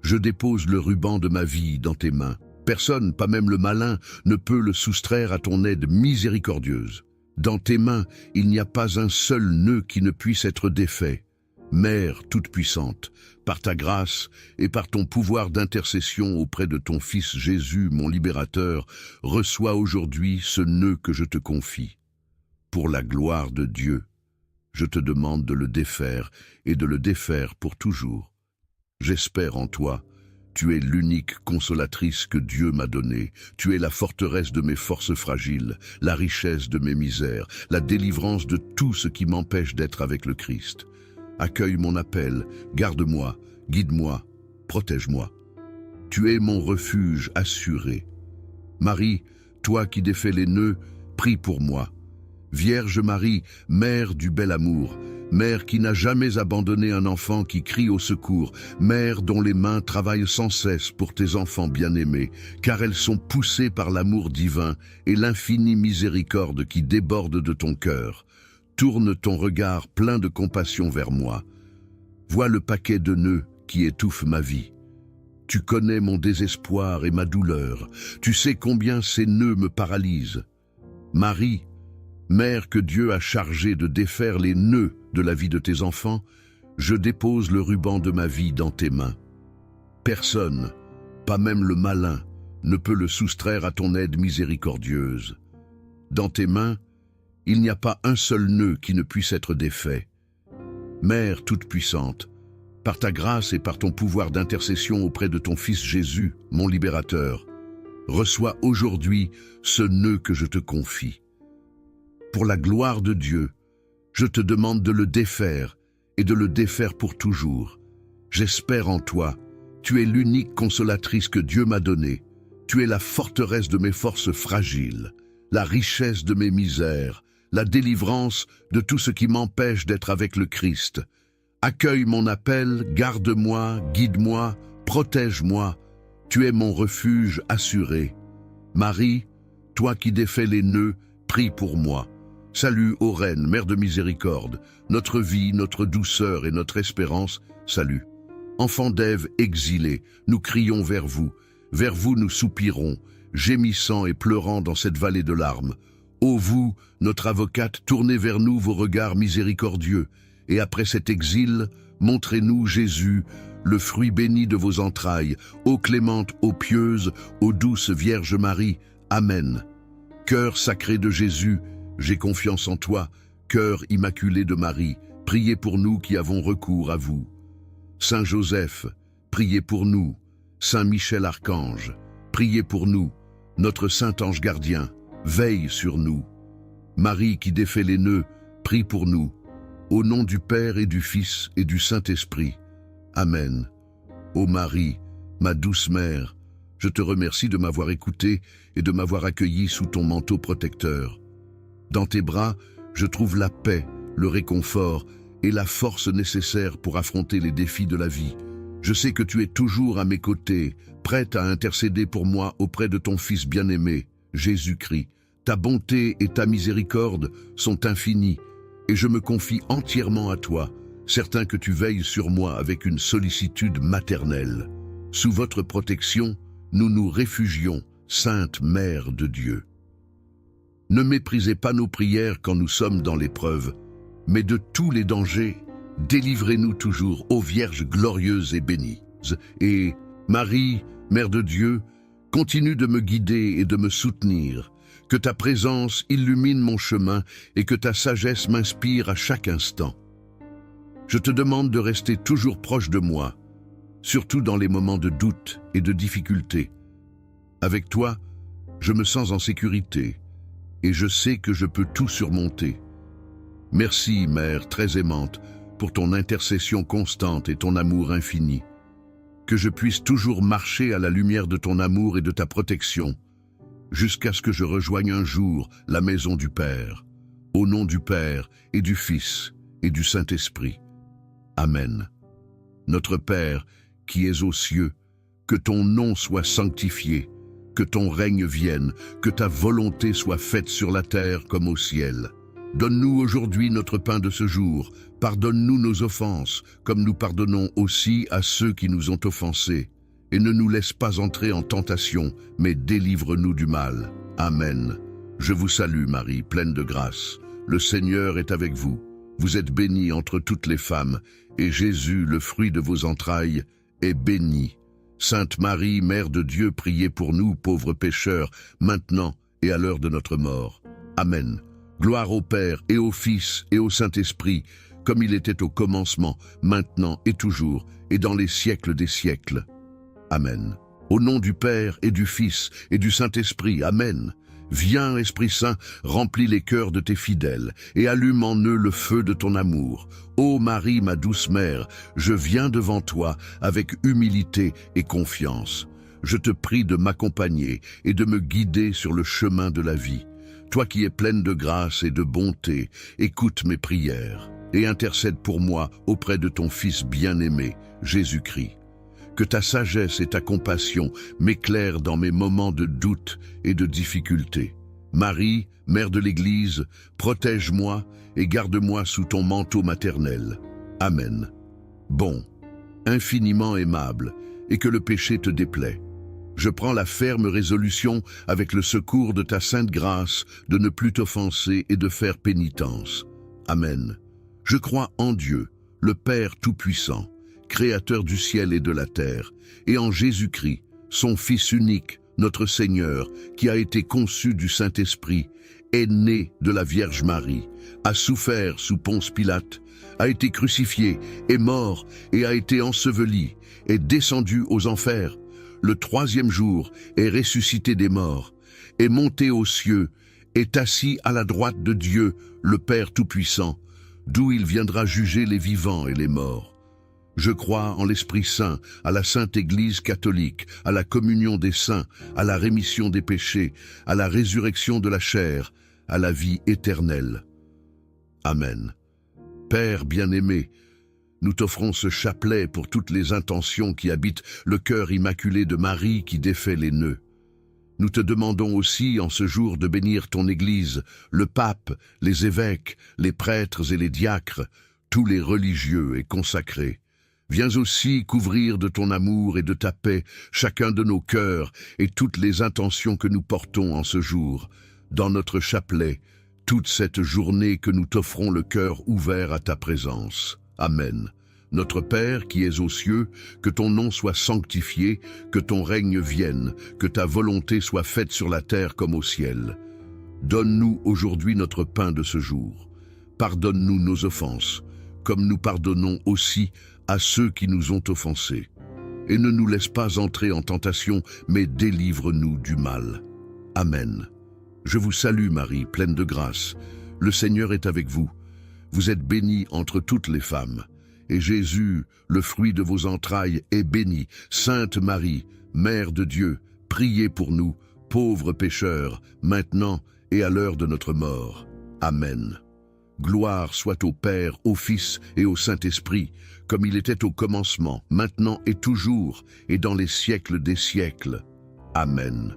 je dépose le ruban de ma vie dans tes mains. Personne, pas même le malin, ne peut le soustraire à ton aide miséricordieuse. Dans tes mains, il n'y a pas un seul nœud qui ne puisse être défait. Mère toute-puissante, par ta grâce et par ton pouvoir d'intercession auprès de ton Fils Jésus, mon libérateur, reçois aujourd'hui ce nœud que je te confie. Pour la gloire de Dieu, je te demande de le défaire et de le défaire pour toujours. J'espère en toi. Tu es l'unique consolatrice que Dieu m'a donnée. Tu es la forteresse de mes forces fragiles, la richesse de mes misères, la délivrance de tout ce qui m'empêche d'être avec le Christ. Accueille mon appel, garde-moi, guide-moi, protège-moi. Tu es mon refuge assuré. Marie, toi qui défais les nœuds, prie pour moi. Vierge Marie, mère du bel amour, mère qui n'a jamais abandonné un enfant qui crie au secours, mère dont les mains travaillent sans cesse pour tes enfants bien-aimés, car elles sont poussées par l'amour divin et l'infinie miséricorde qui déborde de ton cœur. Tourne ton regard plein de compassion vers moi. Vois le paquet de nœuds qui étouffe ma vie. Tu connais mon désespoir et ma douleur. Tu sais combien ces nœuds me paralysent. Marie, Mère que Dieu a chargée de défaire les nœuds de la vie de tes enfants, je dépose le ruban de ma vie dans tes mains. Personne, pas même le malin, ne peut le soustraire à ton aide miséricordieuse. Dans tes mains, il n'y a pas un seul nœud qui ne puisse être défait. Mère toute-puissante, par ta grâce et par ton pouvoir d'intercession auprès de ton Fils Jésus, mon libérateur, reçois aujourd'hui ce nœud que je te confie. Pour la gloire de Dieu, je te demande de le défaire et de le défaire pour toujours. J'espère en toi. Tu es l'unique consolatrice que Dieu m'a donnée. Tu es la forteresse de mes forces fragiles, la richesse de mes misères, la délivrance de tout ce qui m'empêche d'être avec le Christ. Accueille mon appel, garde-moi, guide-moi, protège-moi. Tu es mon refuge assuré. Marie, toi qui défais les nœuds, prie pour moi. Salut, ô Reine, Mère de miséricorde, notre vie, notre douceur et notre espérance, salut. Enfants d'Ève exilés, nous crions vers vous nous soupirons, gémissant et pleurant dans cette vallée de larmes. Ô vous, notre avocate, tournez vers nous vos regards miséricordieux, et après cet exil, montrez-nous Jésus, le fruit béni de vos entrailles, ô clémente, ô pieuse, ô douce Vierge Marie. Amen. Cœur sacré de Jésus, j'ai confiance en toi, cœur immaculé de Marie, priez pour nous qui avons recours à vous. Saint Joseph, priez pour nous. Saint Michel Archange, priez pour nous. Notre Saint Ange Gardien, veille sur nous. Marie qui défait les nœuds, prie pour nous. Au nom du Père et du Fils et du Saint-Esprit. Amen. Ô Marie, ma douce mère, je te remercie de m'avoir écouté et de m'avoir accueilli sous ton manteau protecteur. Dans tes bras, je trouve la paix, le réconfort et la force nécessaire pour affronter les défis de la vie. Je sais que tu es toujours à mes côtés, prête à intercéder pour moi auprès de ton Fils bien-aimé, Jésus-Christ. Ta bonté et ta miséricorde sont infinies, et je me confie entièrement à toi, certain que tu veilles sur moi avec une sollicitude maternelle. Sous votre protection, nous nous réfugions, Sainte Mère de Dieu. Ne méprisez pas nos prières quand nous sommes dans l'épreuve, mais de tous les dangers, délivrez-nous toujours, ô Vierge glorieuse et bénie. Et Marie, Mère de Dieu, continue de me guider et de me soutenir. Que ta présence illumine mon chemin et que ta sagesse m'inspire à chaque instant. Je te demande de rester toujours proche de moi, surtout dans les moments de doute et de difficulté. Avec toi, je me sens en sécurité et je sais que je peux tout surmonter. Merci, Mère très aimante, pour ton intercession constante et ton amour infini. Que je puisse toujours marcher à la lumière de ton amour et de ta protection, jusqu'à ce que je rejoigne un jour la maison du Père, au nom du Père et du Fils et du Saint-Esprit. Amen. Notre Père, qui es aux cieux, que ton nom soit sanctifié, que ton règne vienne, que ta volonté soit faite sur la terre comme au ciel. Donne-nous aujourd'hui notre pain de ce jour. Pardonne-nous nos offenses, comme nous pardonnons aussi à ceux qui nous ont offensés. et ne nous laisse pas entrer en tentation, mais délivre-nous du mal. Amen. Je vous salue Marie, pleine de grâce. Le Seigneur est avec vous. Vous êtes bénie entre toutes les femmes, et Jésus, le fruit de vos entrailles, est béni. Sainte Marie, Mère de Dieu, priez pour nous, pauvres pécheurs, maintenant et à l'heure de notre mort. Amen. Gloire au Père, et au Fils, et au Saint-Esprit, comme il était au commencement, maintenant et toujours, et dans les siècles des siècles. Amen. Au nom du Père, et du Fils, et du Saint-Esprit. Amen. Viens, Esprit Saint, remplis les cœurs de tes fidèles, et allume en eux le feu de ton amour. Ô Marie, ma douce mère, je viens devant toi avec humilité et confiance. Je te prie de m'accompagner et de me guider sur le chemin de la vie. Toi qui es pleine de grâce et de bonté, écoute mes prières et intercède pour moi auprès de ton Fils bien-aimé, Jésus-Christ. Que ta sagesse et ta compassion m'éclairent dans mes moments de doute et de difficulté. Marie, Mère de l'Église, protège-moi et garde-moi sous ton manteau maternel. Amen. Bon, infiniment aimable, et que le péché te déplaît. Je prends la ferme résolution, avec le secours de ta sainte grâce, de ne plus t'offenser et de faire pénitence. Amen. Je crois en Dieu, le Père Tout-Puissant, Créateur du ciel et de la terre, et en Jésus-Christ, son Fils unique, notre Seigneur, qui a été conçu du Saint-Esprit, est né de la Vierge Marie, a souffert sous Ponce Pilate, a été crucifié, est mort et a été enseveli, est descendu aux enfers. Le troisième jour est ressuscité des morts, est monté aux cieux, est assis à la droite de Dieu, le Père Tout-Puissant, d'où il viendra juger les vivants et les morts. Je crois en l'Esprit Saint, à la Sainte Église catholique, à la communion des saints, à la rémission des péchés, à la résurrection de la chair, à la vie éternelle. Amen. Père bien-aimé, nous t'offrons ce chapelet pour toutes les intentions qui habitent le cœur immaculé de Marie qui défait les nœuds. Nous te demandons aussi en ce jour de bénir ton Église, le pape, les évêques, les prêtres et les diacres, tous les religieux et consacrés. Viens aussi couvrir de ton amour et de ta paix chacun de nos cœurs et toutes les intentions que nous portons en ce jour, dans notre chapelet, toute cette journée que nous t'offrons le cœur ouvert à ta présence. Amen. Notre Père qui es aux cieux, que ton nom soit sanctifié, que ton règne vienne, que ta volonté soit faite sur la terre comme au ciel. Donne-nous aujourd'hui notre pain de ce jour. Pardonne-nous nos offenses, comme nous pardonnons aussi à ceux qui nous ont offensés. Et ne nous laisse pas entrer en tentation, mais délivre-nous du mal. Amen. Je vous salue Marie, pleine de grâce. Le Seigneur est avec vous. Vous êtes bénie entre toutes les femmes. Et Jésus, le fruit de vos entrailles, est béni. Sainte Marie, Mère de Dieu, priez pour nous, pauvres pécheurs, maintenant et à l'heure de notre mort. Amen. Gloire soit au Père, au Fils et au Saint-Esprit, comme il était au commencement, maintenant et toujours, et dans les siècles des siècles. Amen.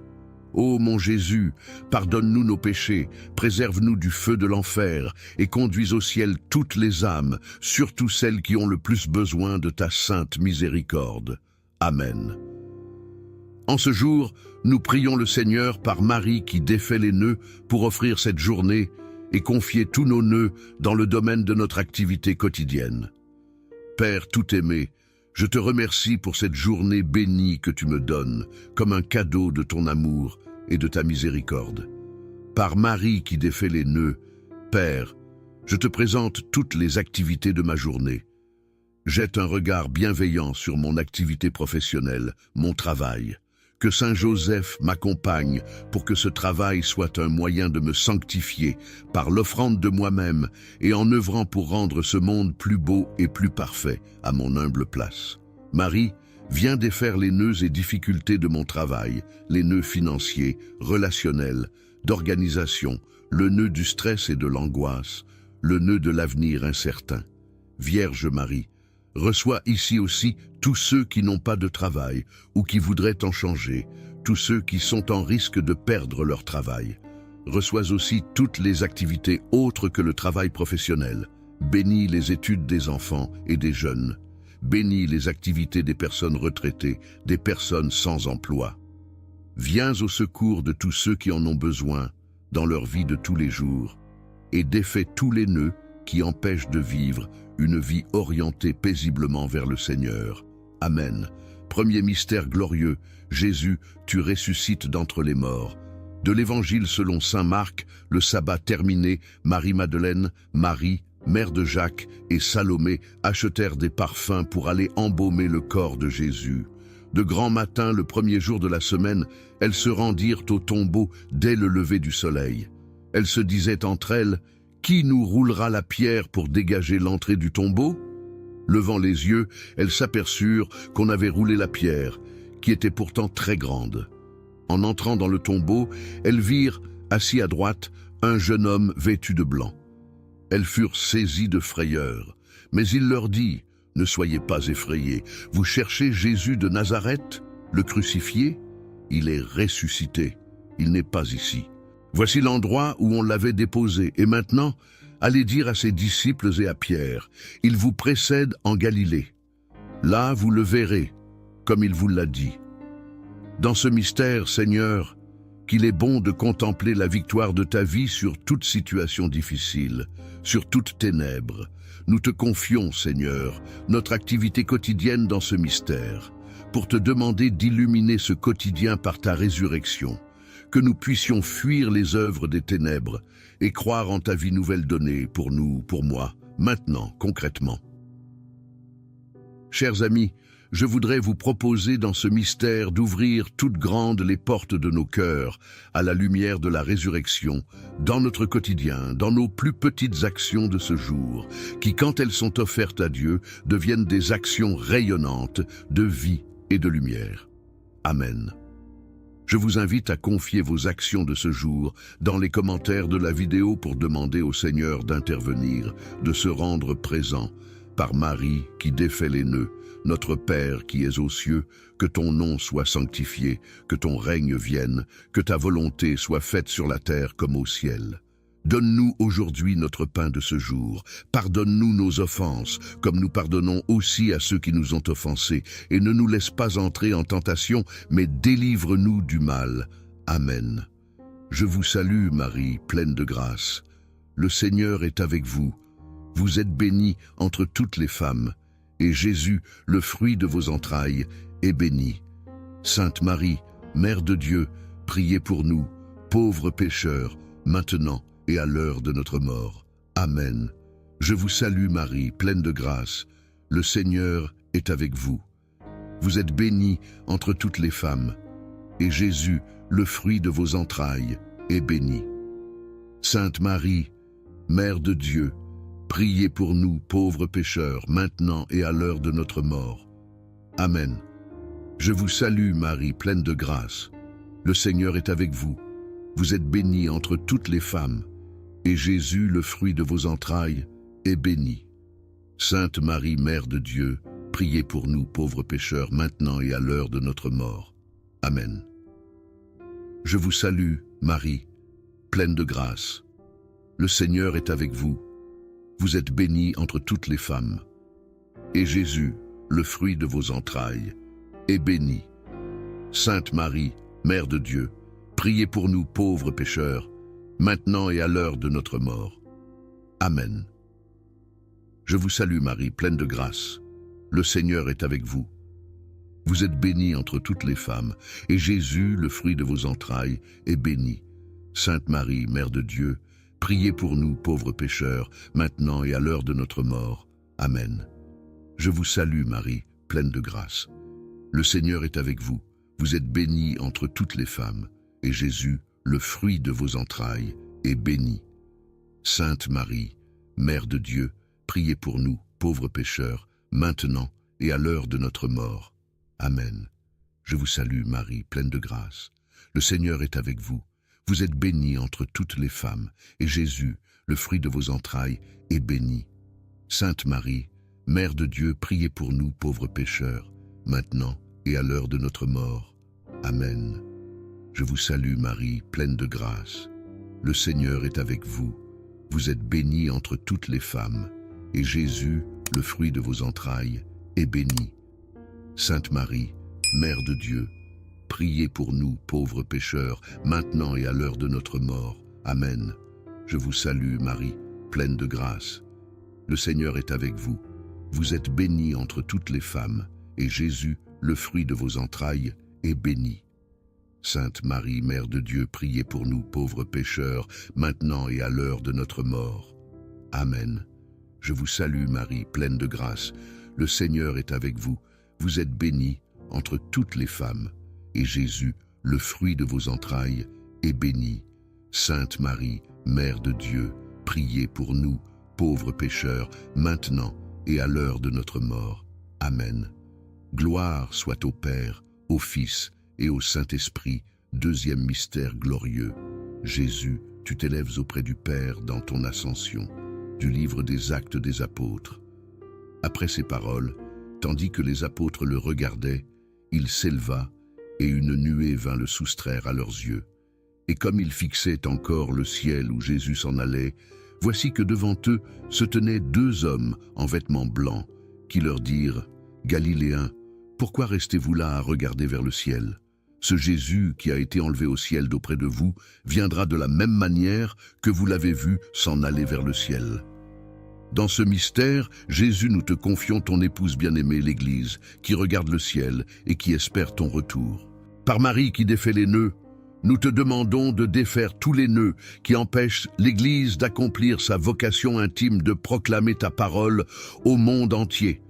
Ô mon Jésus, pardonne-nous nos péchés, préserve-nous du feu de l'enfer, et conduis au ciel toutes les âmes, surtout celles qui ont le plus besoin de ta sainte miséricorde. Amen. En ce jour, nous prions le Seigneur par Marie qui défait les nœuds pour offrir cette journée et confier tous nos nœuds dans le domaine de notre activité quotidienne. Père tout-aimé, je te remercie pour cette journée bénie que tu me donnes, comme un cadeau de ton amour et de ta miséricorde. Par Marie qui défait les nœuds, Père, je te présente toutes les activités de ma journée. Jette un regard bienveillant sur mon activité professionnelle, mon travail. Que Saint Joseph m'accompagne pour que ce travail soit un moyen de me sanctifier par l'offrande de moi-même et en œuvrant pour rendre ce monde plus beau et plus parfait à mon humble place. Marie, viens défaire les nœuds et difficultés de mon travail, les nœuds financiers, relationnels, d'organisation, le nœud du stress et de l'angoisse, le nœud de l'avenir incertain. Vierge Marie, reçois ici aussi tous ceux qui n'ont pas de travail ou qui voudraient en changer, tous ceux qui sont en risque de perdre leur travail. Reçois aussi toutes les activités autres que le travail professionnel. Bénis les études des enfants et des jeunes. bénis les activités des personnes retraitées, des personnes sans emploi. Viens au secours de tous ceux qui en ont besoin dans leur vie de tous les jours et défais tous les nœuds qui empêchent de vivre une vie orientée paisiblement vers le Seigneur. Amen. Premier mystère glorieux, Jésus, tu ressuscites d'entre les morts. De l'Évangile selon saint Marc, le sabbat terminé, Marie-Madeleine, Marie, mère de Jacques, et Salomé achetèrent des parfums pour aller embaumer le corps de Jésus. De grand matin, le premier jour de la semaine, elles se rendirent au tombeau dès le lever du soleil. Elles se disaient entre elles, « Qui nous roulera la pierre pour dégager l'entrée du tombeau ?» Levant les yeux, elles s'aperçurent qu'on avait roulé la pierre, qui était pourtant très grande. En entrant dans le tombeau, elles virent, assis à droite, un jeune homme vêtu de blanc. Elles furent saisies de frayeur, mais il leur dit, « Ne soyez pas effrayés, vous cherchez Jésus de Nazareth, le crucifié? Il est ressuscité, il n'est pas ici. Voici l'endroit où on l'avait déposé, et maintenant, allez dire à ses disciples et à Pierre, il vous précède en Galilée. Là, vous le verrez, comme il vous l'a dit. » Dans ce mystère, Seigneur, qu'il est bon de contempler la victoire de ta vie sur toute situation difficile, sur toute ténèbre. Nous te confions, Seigneur, notre activité quotidienne dans ce mystère, pour te demander d'illuminer ce quotidien par ta résurrection, que nous puissions fuir les œuvres des ténèbres et croire en ta vie nouvelle donnée pour nous, pour moi, maintenant, concrètement. Chers amis, je voudrais vous proposer dans ce mystère d'ouvrir toutes grandes les portes de nos cœurs à la lumière de la résurrection, dans notre quotidien, dans nos plus petites actions de ce jour, qui, quand elles sont offertes à Dieu, deviennent des actions rayonnantes de vie et de lumière. Amen. Je vous invite à confier vos actions de ce jour dans les commentaires de la vidéo pour demander au Seigneur d'intervenir, de se rendre présent, par Marie qui défait les nœuds, notre Père qui es aux cieux, que ton nom soit sanctifié, que ton règne vienne, que ta volonté soit faite sur la terre comme au ciel. Donne-nous aujourd'hui notre pain de ce jour. Pardonne-nous nos offenses, comme nous pardonnons aussi à ceux qui nous ont offensés, et ne nous laisse pas entrer en tentation, mais délivre-nous du mal. Amen. Je vous salue, Marie, pleine de grâce. Le Seigneur est avec vous. Vous êtes bénie entre toutes les femmes, et Jésus, le fruit de vos entrailles, est béni. Sainte Marie, Mère de Dieu, priez pour nous, pauvres pécheurs, maintenant et à l'heure de notre mort. Amen. Je vous salue Marie, pleine de grâce. Le Seigneur est avec vous. Vous êtes bénie entre toutes les femmes, et Jésus, le fruit de vos entrailles, est béni. Sainte Marie, Mère de Dieu, priez pour nous, pauvres pécheurs, maintenant et à l'heure de notre mort. Amen. Je vous salue, Marie, pleine de grâce. Le Seigneur est avec vous. Vous êtes bénie entre toutes les femmes, et Jésus, le fruit de vos entrailles, est béni. Sainte Marie, Mère de Dieu, priez pour nous, pauvres pécheurs, maintenant et à l'heure de notre mort. Amen. Je vous salue, Marie, pleine de grâce. Le Seigneur est avec vous. Vous êtes bénie entre toutes les femmes, et Jésus, le fruit de vos entrailles, est béni. Sainte Marie, Mère de Dieu, priez pour nous pauvres pécheurs, maintenant et à l'heure de notre mort. Amen. Je vous salue Marie, pleine de grâce. Le Seigneur est avec vous. Vous êtes bénie entre toutes les femmes, et Jésus, le fruit de vos entrailles, est béni. Sainte Marie, Mère de Dieu, priez pour nous, pauvres pécheurs, maintenant et à l'heure de notre mort. Amen. Je vous salue, Marie, pleine de grâce. Le Seigneur est avec vous. Vous êtes bénie entre toutes les femmes, et Jésus, le fruit de vos entrailles, est béni. Sainte Marie, Mère de Dieu, priez pour nous, pauvres pécheurs, maintenant et à l'heure de notre mort. Amen. Je vous salue, Marie, pleine de grâce. Le Seigneur est avec vous. Vous êtes bénie entre toutes les femmes, et Jésus, le fruit de vos entrailles, est béni. Sainte Marie, Mère de Dieu, priez pour nous, pauvres pécheurs, maintenant et à l'heure de notre mort. Amen. Je vous salue, Marie, pleine de grâce. Le Seigneur est avec vous. Vous êtes bénie entre toutes les femmes, et Jésus, le fruit de vos entrailles, est bénie. Sainte Marie, Mère de Dieu, priez pour nous, pauvres pécheurs, maintenant et à l'heure de notre mort. Amen. Je vous salue, Marie, pleine de grâce. Le Seigneur est avec vous. Vous êtes bénie entre toutes les femmes, et Jésus, le fruit de vos entrailles, est béni. Sainte Marie, Mère de Dieu, priez pour nous, pauvres pécheurs, maintenant et à l'heure de notre mort. Amen. Je vous salue, Marie, pleine de grâce. Le Seigneur est avec vous. Vous êtes bénie entre toutes les femmes, et Jésus, le fruit de vos entrailles, est béni. Sainte Marie, Mère de Dieu, priez pour nous, pauvres pécheurs, maintenant et à l'heure de notre mort. Amen. Gloire soit au Père, au Fils et au Saint-Esprit, deuxième mystère glorieux. Jésus, tu t'élèves auprès du Père dans ton ascension. Du livre des Actes des Apôtres. Après ces paroles, tandis que les apôtres le regardaient, il s'éleva, et une nuée vint le soustraire à leurs yeux. Et comme ils fixaient encore le ciel où Jésus s'en allait, voici que devant eux se tenaient deux hommes en vêtements blancs, qui leur dirent « Galiléens, pourquoi restez-vous là à regarder vers le ciel ? Ce Jésus qui a été enlevé au ciel d'auprès de vous viendra de la même manière que vous l'avez vu s'en aller vers le ciel. » Dans ce mystère, Jésus, nous te confions ton épouse bien-aimée, l'Église, qui regarde le ciel et qui espère ton retour. Par Marie qui défait les nœuds, nous te demandons de défaire tous les nœuds qui empêchent l'Église d'accomplir sa vocation intime de proclamer ta parole au monde entier,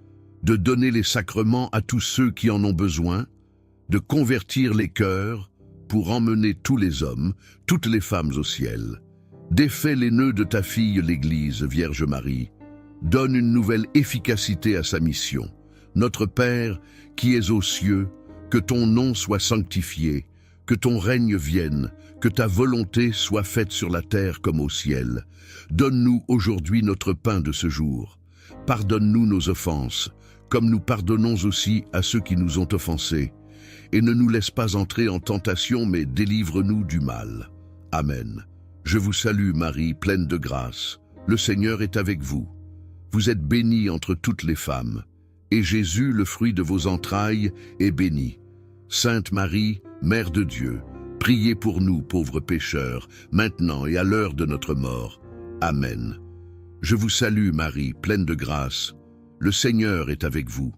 de donner les sacrements à tous ceux qui en ont besoin, de convertir les cœurs pour emmener tous les hommes, toutes les femmes au ciel. Défais les nœuds de ta fille l'Église, Vierge Marie. Donne une nouvelle efficacité à sa mission. Notre Père, qui es aux cieux, que ton nom soit sanctifié, que ton règne vienne, que ta volonté soit faite sur la terre comme au ciel. Donne-nous aujourd'hui notre pain de ce jour. Pardonne-nous nos offenses, comme nous pardonnons aussi à ceux qui nous ont offensés. Et ne nous laisse pas entrer en tentation, mais délivre-nous du mal. Amen. Je vous salue Marie, pleine de grâce. Le Seigneur est avec vous. Vous êtes bénie entre toutes les femmes, et Jésus, le fruit de vos entrailles, est béni. Sainte Marie, Mère de Dieu, priez pour nous, pauvres pécheurs, maintenant et à l'heure de notre mort. Amen. Je vous salue Marie, pleine de grâce. Le Seigneur est avec vous.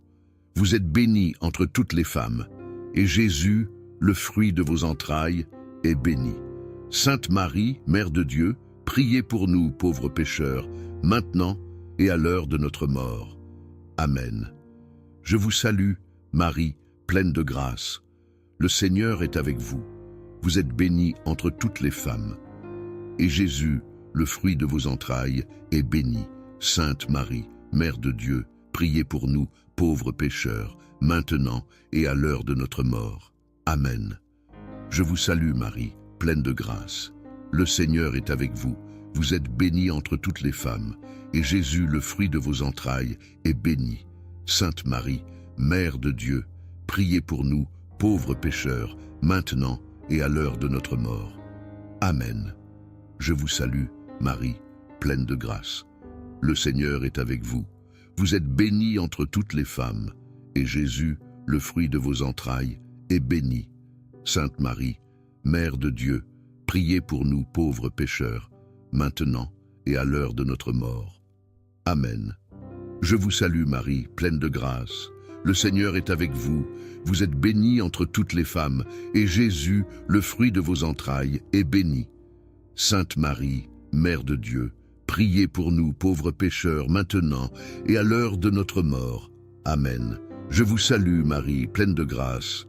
Vous êtes bénie entre toutes les femmes, et Jésus, le fruit de vos entrailles, est béni. Sainte Marie, Mère de Dieu, priez pour nous, pauvres pécheurs, maintenant et à l'heure de notre mort. Amen. Je vous salue, Marie, pleine de grâce. Le Seigneur est avec vous. Vous êtes bénie entre toutes les femmes. Et Jésus, le fruit de vos entrailles, est béni. Sainte Marie, Mère de Dieu, priez pour nous, pauvres pécheurs, maintenant et à l'heure de notre mort. Amen. Je vous salue, Marie, pleine de grâce. Le Seigneur est avec vous. Vous êtes bénie entre toutes les femmes, et Jésus, le fruit de vos entrailles, est béni. Sainte Marie, Mère de Dieu, priez pour nous, pauvres pécheurs, maintenant et à l'heure de notre mort. Amen. Je vous salue, Marie, pleine de grâce. Le Seigneur est avec vous. Vous êtes bénie entre toutes les femmes, et Jésus, le fruit de vos entrailles, est béni. Sainte Marie, Mère de Dieu, priez pour nous pauvres pécheurs, maintenant et à l'heure de notre mort. Amen. Je vous salue Marie, pleine de grâce. Le Seigneur est avec vous. Vous êtes bénie entre toutes les femmes, et Jésus, le fruit de vos entrailles, est béni. Sainte Marie, Mère de Dieu, priez pour nous pauvres pécheurs, maintenant et à l'heure de notre mort. Amen. Je vous salue Marie, pleine de grâce.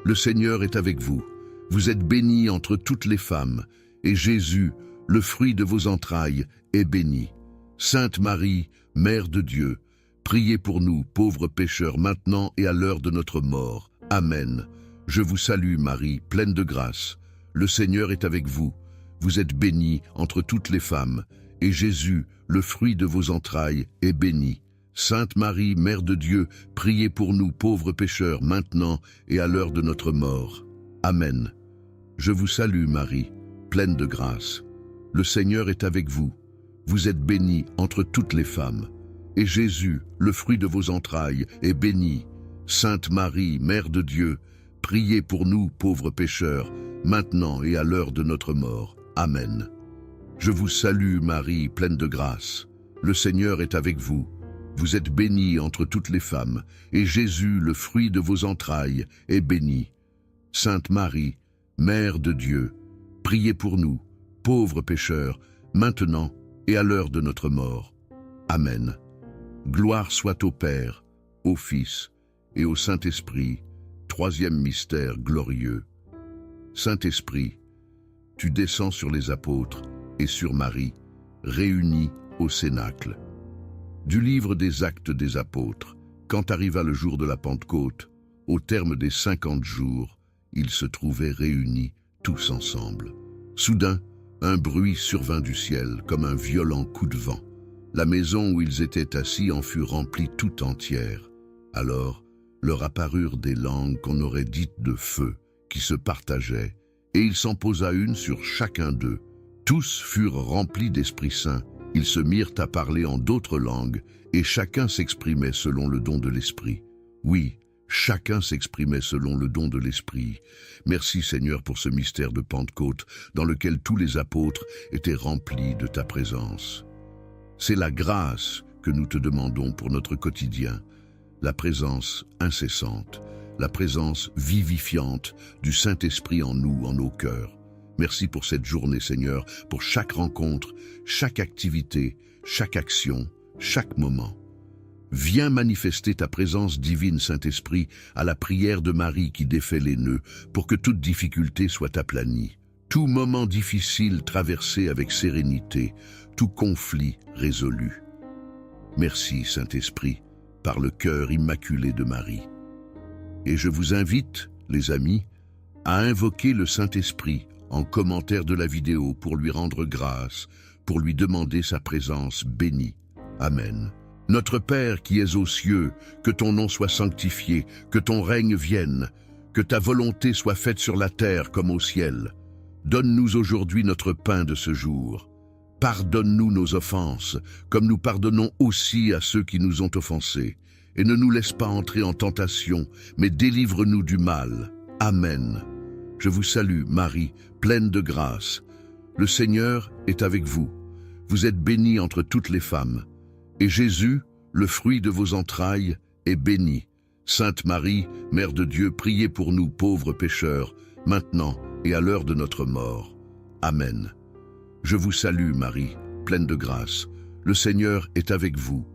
Le Seigneur est avec vous. Vous êtes bénie entre toutes les femmes, et Jésus, le fruit de vos entrailles, est béni. Sainte Marie, Mère de Dieu, priez pour nous, pauvres pécheurs, maintenant et à l'heure de notre mort. Amen. Je vous salue Marie, pleine de grâce. Le Seigneur est avec vous. Vous êtes bénie entre toutes les femmes, et Jésus, le fruit de vos entrailles, est béni. Sainte Marie, Mère de Dieu, priez pour nous, pauvres pécheurs, maintenant et à l'heure de notre mort. Amen. Je vous salue Marie, pleine de grâce. Le Seigneur est avec vous. Vous êtes bénie entre toutes les femmes, et Jésus, le fruit de vos entrailles, est béni. Sainte Marie, Mère de Dieu, priez pour nous, pauvres pécheurs, maintenant et à l'heure de notre mort. Amen. Je vous salue, Marie, pleine de grâce. Le Seigneur est avec vous. Vous êtes bénie entre toutes les femmes, et Jésus, le fruit de vos entrailles, est béni. Sainte Marie, Mère de Dieu, priez pour nous, pauvres pécheurs, maintenant et à l'heure de notre mort. Amen. Gloire soit au Père, au Fils et au Saint-Esprit, troisième mystère glorieux. Saint-Esprit, tu descends sur les apôtres et sur Marie, réunis au Cénacle. Du livre des Actes des Apôtres, quand arriva le jour de la Pentecôte, au terme des 50 jours, ils se trouvaient réunis tous ensemble. Soudain, un bruit survint du ciel comme un violent coup de vent. La maison où ils étaient assis en fut remplie tout entière. Alors leur apparurent des langues qu'on aurait dites de feu, qui se partageaient, et il s'en posa une sur chacun d'eux. Tous furent remplis d'Esprit Saint. Ils se mirent à parler en d'autres langues, et chacun s'exprimait selon le don de l'Esprit. Oui, chacun s'exprimait selon le don de l'Esprit. Merci Seigneur pour ce mystère de Pentecôte, dans lequel tous les apôtres étaient remplis de ta présence. C'est la grâce que nous te demandons pour notre quotidien, la présence incessante, la présence vivifiante du Saint-Esprit en nous, en nos cœurs. Merci pour cette journée, Seigneur, pour chaque rencontre, chaque activité, chaque action, chaque moment. Viens manifester ta présence divine, Saint-Esprit, à la prière de Marie qui défait les nœuds, pour que toute difficulté soit aplanie. Tout moment difficile traversé avec sérénité, tout conflit résolu. Merci, Saint-Esprit, par le cœur immaculé de Marie. Et je vous invite, les amis, à invoquer le Saint-Esprit en commentaire de la vidéo pour lui rendre grâce, pour lui demander sa présence bénie. Amen. Notre Père qui es aux cieux, que ton nom soit sanctifié, que ton règne vienne, que ta volonté soit faite sur la terre comme au ciel. Donne-nous aujourd'hui notre pain de ce jour. Pardonne-nous nos offenses, comme nous pardonnons aussi à ceux qui nous ont offensés. Et ne nous laisse pas entrer en tentation, mais délivre-nous du mal. Amen. Je vous salue, Marie, pleine de grâce. Le Seigneur est avec vous. Vous êtes bénie entre toutes les femmes. Et Jésus, le fruit de vos entrailles, est béni. Sainte Marie, Mère de Dieu, priez pour nous pauvres pécheurs, maintenant et à l'heure de notre mort. Amen. Je vous salue, Marie, pleine de grâce. Le Seigneur est avec vous.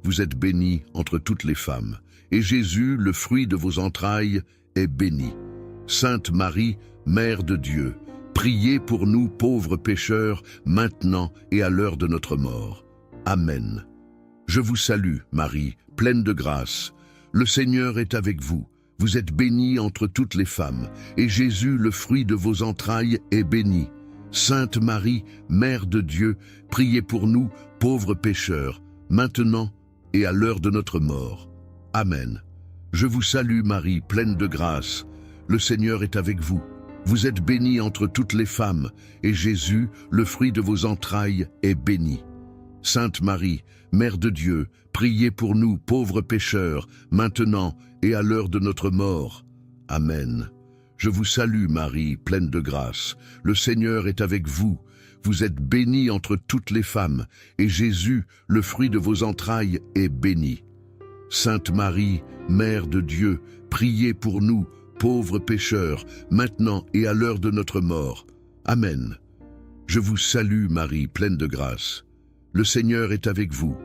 Vous êtes bénie entre toutes les femmes. Et Jésus, le fruit de vos entrailles, est béni. Sainte Marie, Mère de Dieu, priez pour nous pauvres pécheurs, maintenant et à l'heure de notre mort. Amen. Je vous salue, Marie, pleine de grâce. Le Seigneur est avec vous. Vous êtes bénie entre toutes les femmes, et Jésus, le fruit de vos entrailles, est béni. Sainte Marie, Mère de Dieu, priez pour nous, pauvres pécheurs, maintenant et à l'heure de notre mort. Amen. Je vous salue, Marie, pleine de grâce. Le Seigneur est avec vous. Vous êtes bénie entre toutes les femmes, et Jésus, le fruit de vos entrailles, est béni. Sainte Marie, Mère de Dieu, priez pour nous, pauvres pécheurs, maintenant et à l'heure de notre mort. Amen. Je vous salue, Marie, pleine de grâce. Le Seigneur est avec vous. Vous êtes bénie entre toutes les femmes, et Jésus, le fruit de vos entrailles, est béni. Sainte Marie, Mère de Dieu, priez pour nous, pauvres pécheurs, maintenant et à l'heure de notre mort. Amen. Je vous salue, Marie, pleine de grâce. Le Seigneur est avec vous.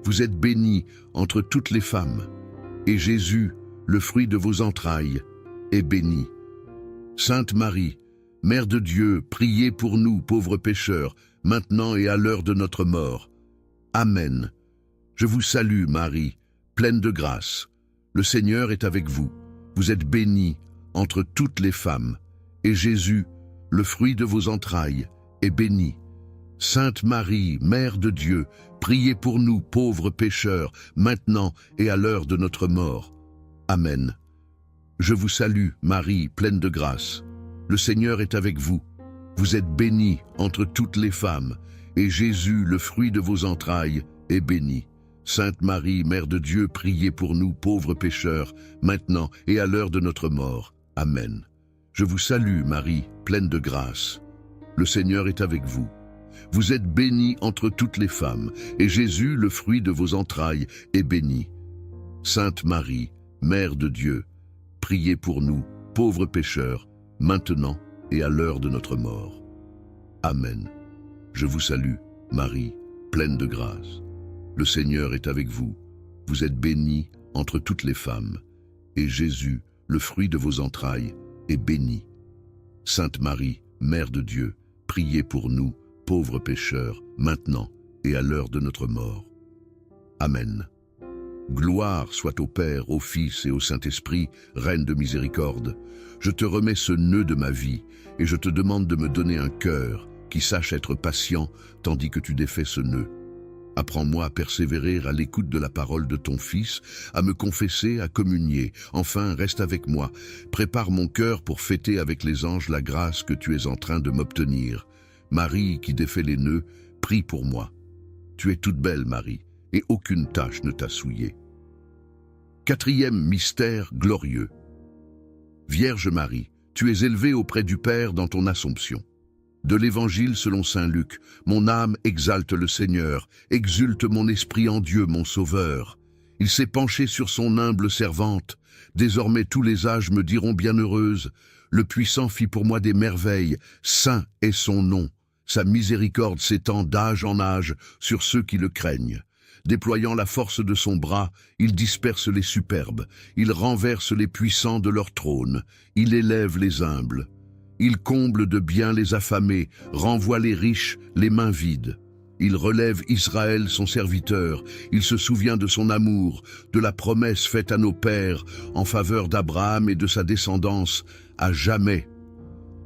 Vous êtes bénie entre toutes les femmes, et Jésus, le fruit de vos entrailles, est béni. Sainte Marie, Mère de Dieu, priez pour nous, pauvres pécheurs, maintenant et à l'heure de notre mort. Amen. Je vous salue, Marie, pleine de grâce. Le Seigneur est avec vous. Vous êtes bénie entre toutes les femmes, et Jésus, le fruit de vos entrailles, est béni. Sainte Marie, Mère de Dieu, priez pour nous, pauvres pécheurs, maintenant et à l'heure de notre mort. Amen. Je vous salue, Marie, pleine de grâce. Le Seigneur est avec vous. Vous êtes bénie entre toutes les femmes, et Jésus, le fruit de vos entrailles, est béni. Sainte Marie, Mère de Dieu, priez pour nous, pauvres pécheurs, maintenant et à l'heure de notre mort. Amen. Je vous salue, Marie, pleine de grâce. Le Seigneur est avec vous. Vous êtes bénie entre toutes les femmes, et Jésus, le fruit de vos entrailles, est béni. Sainte Marie, Mère de Dieu, priez pour nous, pauvres pécheurs, maintenant et à l'heure de notre mort. Amen. Je vous salue, Marie, pleine de grâce. Le Seigneur est avec vous. Vous êtes bénie entre toutes les femmes, et Jésus, le fruit de vos entrailles, est béni. Sainte Marie, Mère de Dieu, priez pour nous, pauvres pécheurs, maintenant et à l'heure de notre mort. Amen. Gloire soit au Père, au Fils et au Saint-Esprit, Reine de miséricorde. Je te remets ce nœud de ma vie, et je te demande de me donner un cœur qui sache être patient tandis que tu défais ce nœud. Apprends-moi à persévérer à l'écoute de la parole de ton Fils, à me confesser, à communier. Enfin, reste avec moi. Prépare mon cœur pour fêter avec les anges la grâce que tu es en train de m'obtenir. Marie qui défait les nœuds, prie pour moi. Tu es toute belle, Marie, et aucune tache ne t'a souillée. Quatrième mystère glorieux. Vierge Marie, tu es élevée auprès du Père dans ton Assomption. De l'Évangile selon saint Luc, mon âme exalte le Seigneur, exulte mon esprit en Dieu mon Sauveur. Il s'est penché sur son humble servante. Désormais tous les âges me diront bienheureuse. Le Puissant fit pour moi des merveilles, saint est son nom. Sa miséricorde s'étend d'âge en âge sur ceux qui le craignent. Déployant la force de son bras, il disperse les superbes, il renverse les puissants de leur trône, il élève les humbles. Il comble de bien les affamés, renvoie les riches, les mains vides. Il relève Israël, son serviteur, il se souvient de son amour, de la promesse faite à nos pères en faveur d'Abraham et de sa descendance, à jamais.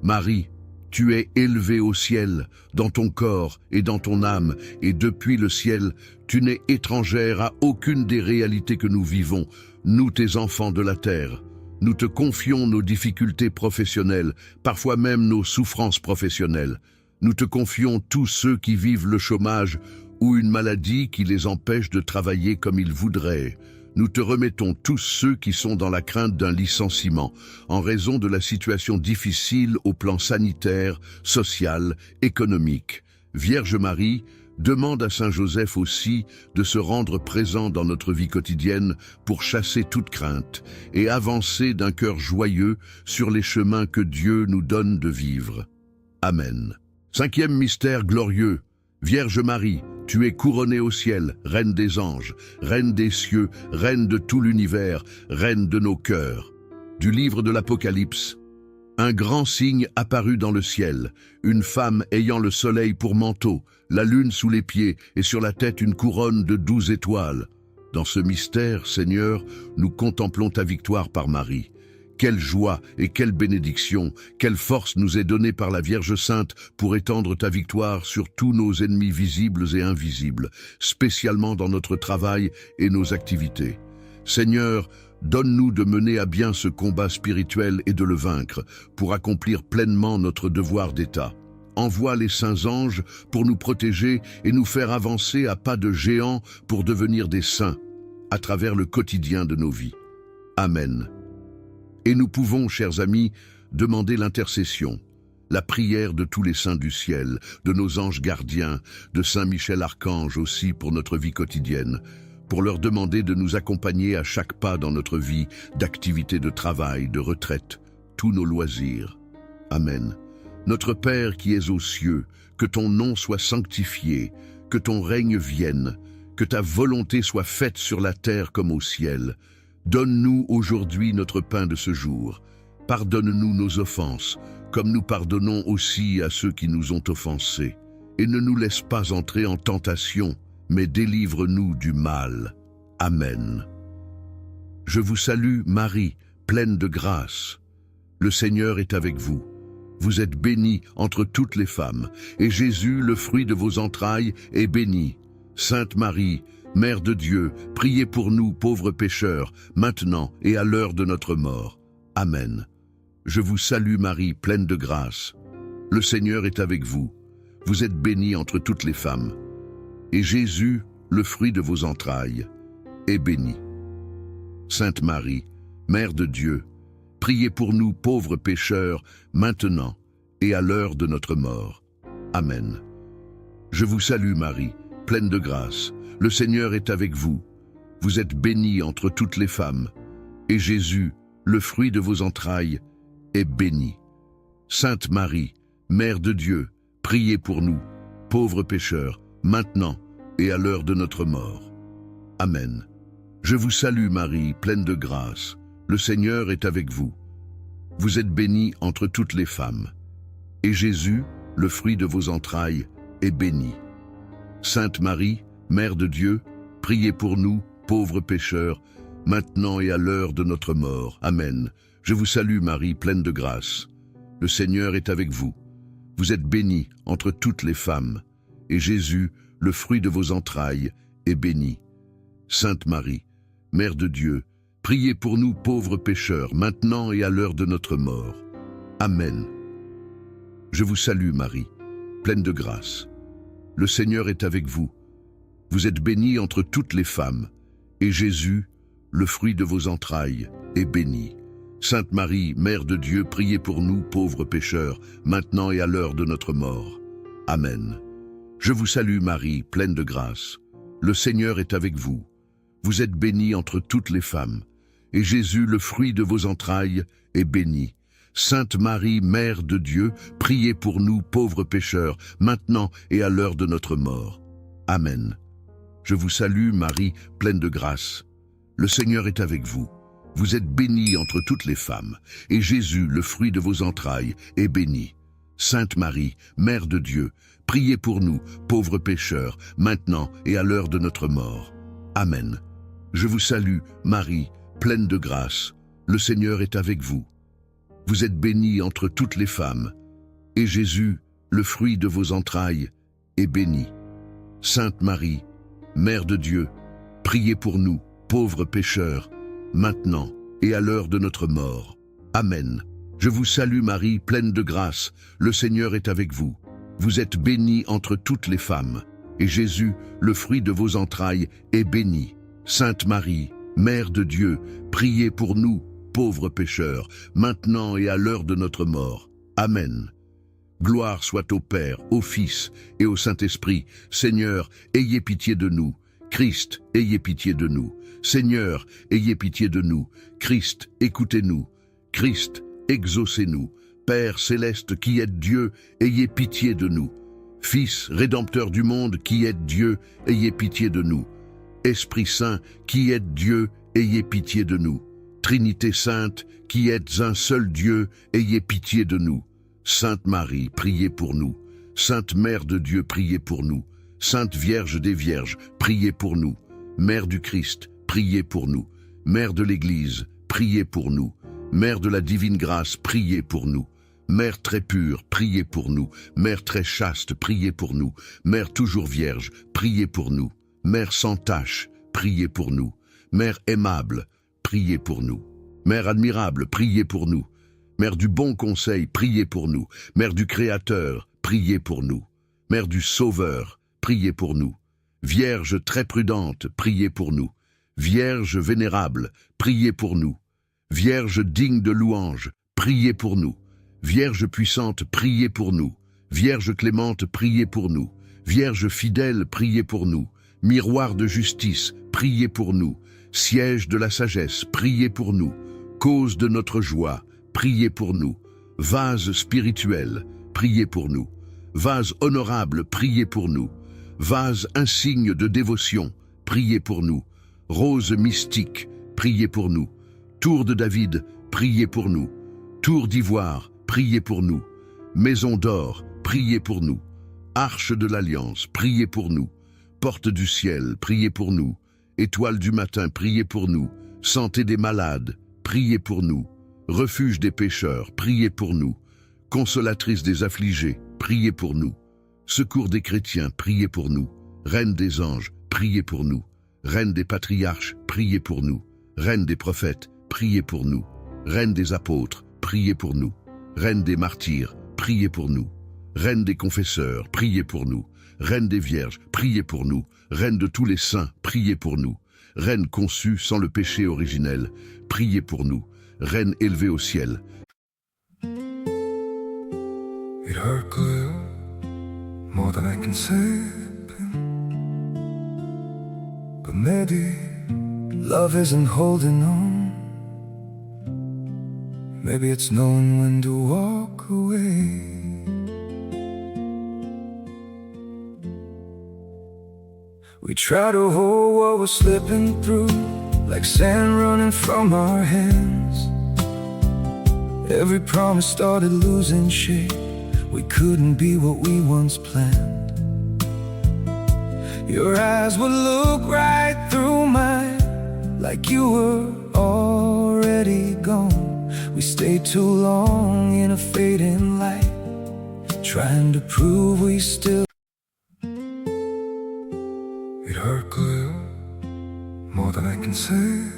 Marie, tu es élevée au ciel, dans ton corps et dans ton âme, et depuis le ciel, tu n'es étrangère à aucune des réalités que nous vivons, nous tes enfants de la terre. Nous te confions nos difficultés professionnelles, parfois même nos souffrances professionnelles. Nous te confions tous ceux qui vivent le chômage ou une maladie qui les empêche de travailler comme ils voudraient. Nous te remettons tous ceux qui sont dans la crainte d'un licenciement, en raison de la situation difficile au plan sanitaire, social, économique. Vierge Marie, demande à Saint Joseph aussi de se rendre présent dans notre vie quotidienne pour chasser toute crainte et avancer d'un cœur joyeux sur les chemins que Dieu nous donne de vivre. Amen. Cinquième mystère glorieux. Vierge Marie, tu es couronnée au ciel, Reine des anges, Reine des cieux, Reine de tout l'univers, Reine de nos cœurs. Du livre de l'Apocalypse. Un grand signe apparut dans le ciel, une femme ayant le soleil pour manteau, la lune sous les pieds et sur la tête une couronne de 12 étoiles. Dans ce mystère, Seigneur, nous contemplons ta victoire par Marie. Quelle joie et quelle bénédiction, quelle force nous est donnée par la Vierge Sainte pour étendre ta victoire sur tous nos ennemis visibles et invisibles, spécialement dans notre travail et nos activités. Seigneur, donne-nous de mener à bien ce combat spirituel et de le vaincre, pour accomplir pleinement notre devoir d'État. Envoie les saints anges pour nous protéger et nous faire avancer à pas de géant pour devenir des saints, à travers le quotidien de nos vies. Amen. Et nous pouvons, chers amis, demander l'intercession, la prière de tous les saints du ciel, de nos anges gardiens, de Saint Michel Archange aussi pour notre vie quotidienne, pour leur demander de nous accompagner à chaque pas dans notre vie, d'activité de travail, de retraite, tous nos loisirs. Amen. Notre Père qui es aux cieux, que ton nom soit sanctifié, que ton règne vienne, que ta volonté soit faite sur la terre comme au ciel. Donne-nous aujourd'hui notre pain de ce jour. Pardonne-nous nos offenses, comme nous pardonnons aussi à ceux qui nous ont offensés. Et ne nous laisse pas entrer en tentation, mais délivre-nous du mal. Amen. Je vous salue, Marie, pleine de grâce. Le Seigneur est avec vous. Vous êtes bénie entre toutes les femmes, et Jésus, le fruit de vos entrailles, est béni. Sainte Marie, Mère de Dieu, priez pour nous, pauvres pécheurs, maintenant et à l'heure de notre mort. Amen. Je vous salue, Marie, pleine de grâce. Le Seigneur est avec vous. Vous êtes bénie entre toutes les femmes. Et Jésus, le fruit de vos entrailles, est béni. Sainte Marie, Mère de Dieu, priez pour nous pauvres pécheurs, maintenant et à l'heure de notre mort. Amen. Je vous salue Marie, pleine de grâce, le Seigneur est avec vous. Vous êtes bénie entre toutes les femmes, et Jésus, le fruit de vos entrailles, est béni. Sainte Marie, Mère de Dieu, priez pour nous, pauvres pécheurs, maintenant et à l'heure de notre mort. Amen. Je vous salue Marie, pleine de grâce, le Seigneur est avec vous. Vous êtes bénie entre toutes les femmes, et Jésus, le fruit de vos entrailles, est béni. Sainte Marie, Mère de Dieu, priez pour nous, pauvres pécheurs, maintenant et à l'heure de notre mort. Amen. Je vous salue Marie, pleine de grâce. Le Seigneur est avec vous. Vous êtes bénie entre toutes les femmes, et Jésus, le fruit de vos entrailles, est béni. Sainte Marie, Mère de Dieu, priez pour nous pauvres pécheurs, maintenant et à l'heure de notre mort. Amen. Je vous salue Marie, pleine de grâce. Le Seigneur est avec vous. Vous êtes bénie entre toutes les femmes, et Jésus, le fruit de vos entrailles, est béni. Sainte Marie, Mère de Dieu, priez pour nous pauvres pécheurs, maintenant et à l'heure de notre mort. Amen. Je vous salue Marie, pleine de grâce. Le Seigneur est avec vous. Vous êtes bénie entre toutes les femmes, et Jésus, le fruit de vos entrailles, est béni. Sainte Marie, Mère de Dieu, priez pour nous pauvres pécheurs, maintenant et à l'heure de notre mort. Amen. Je vous salue Marie, pleine de grâce. Le Seigneur est avec vous. Vous êtes bénie entre toutes les femmes, et Jésus, le fruit de vos entrailles, est béni. Sainte Marie, Mère de Dieu, priez pour nous, pauvres pécheurs, maintenant et à l'heure de notre mort. Amen. Je vous salue, Marie, pleine de grâce. Le Seigneur est avec vous. Vous êtes bénie entre toutes les femmes, et Jésus, le fruit de vos entrailles, est béni. Sainte Marie, Mère de Dieu, priez pour nous, pauvres pécheurs, maintenant et à l'heure de notre mort. Amen. Je vous salue Marie, pleine de grâce, le Seigneur est avec vous. Vous êtes bénie entre toutes les femmes, et Jésus, le fruit de vos entrailles, est béni. Sainte Marie, Mère de Dieu, priez pour nous, pauvres pécheurs, maintenant et à l'heure de notre mort. Amen. Gloire soit au Père, au Fils et au Saint-Esprit. Seigneur, ayez pitié de nous. Christ, ayez pitié de nous. Seigneur, ayez pitié de nous. Christ, écoutez-nous. Christ, exaucez-nous. Père céleste qui êtes Dieu, ayez pitié de nous. Fils, Rédempteur du monde qui êtes Dieu, ayez pitié de nous. Esprit Saint qui êtes Dieu, ayez pitié de nous. Trinité Sainte, qui êtes un seul Dieu, ayez pitié de nous. Sainte Marie, priez pour nous. Sainte Mère de Dieu, priez pour nous. Sainte Vierge des Vierges, priez pour nous. Mère du Christ, priez pour nous. Mère de l'Église, priez pour nous. Mère de la divine grâce, priez pour nous. Mère très pure, priez pour nous. Mère très chaste, priez pour nous. Mère toujours vierge, priez pour nous. Mère sans tache, priez pour nous. Mère aimable, priez pour nous. Mère admirable, priez pour nous. Mère du bon conseil, priez pour nous. Mère du Créateur, priez pour nous. Mère du Sauveur, priez pour nous. Vierge très prudente, priez pour nous. Vierge vénérable, priez pour nous. Vierge digne de louange, priez pour nous. Vierge puissante, priez pour nous. Vierge clémente, priez pour nous. Vierge fidèle, priez pour nous. Miroir de justice, priez pour nous. Siège de la sagesse, priez pour nous. Cause de notre joie, priez pour nous. Vase spirituel, priez pour nous. Vase honorable, priez pour nous. Vase insigne de dévotion, priez pour nous. Rose mystique, priez pour nous. Tour de David, priez pour nous. Tour d'ivoire, priez pour nous. Maison d'or, priez pour nous. Arche de l'Alliance, priez pour nous. Porte du ciel, priez pour nous. Étoile du matin, priez pour nous. Santé des malades, priez pour nous. Refuge des pécheurs, priez pour nous. Consolatrice des affligés, priez pour nous. Secours des chrétiens, priez pour nous. Reine des anges, priez pour nous. Reine des patriarches, priez pour nous. Reine des prophètes, priez pour nous. Reine des apôtres, priez pour nous. Reine des martyrs, priez pour nous. Reine des confesseurs, priez pour nous. Reine des Vierges, priez pour nous. Reine de tous les saints, priez pour nous. Reine conçue sans le péché originel, priez pour nous. Reine élevée au ciel. It hurt good, more than I can say. But maybe love isn't holding on. Maybe it's knowing when to walk away. We try to hold what we're slipping through, like sand running from our hands. Every promise started losing shape. We couldn't be what we once planned. Your eyes would look right through mine, like you were already gone. We stayed too long in a fading light, trying to prove we still. It hurt good, more than I can say.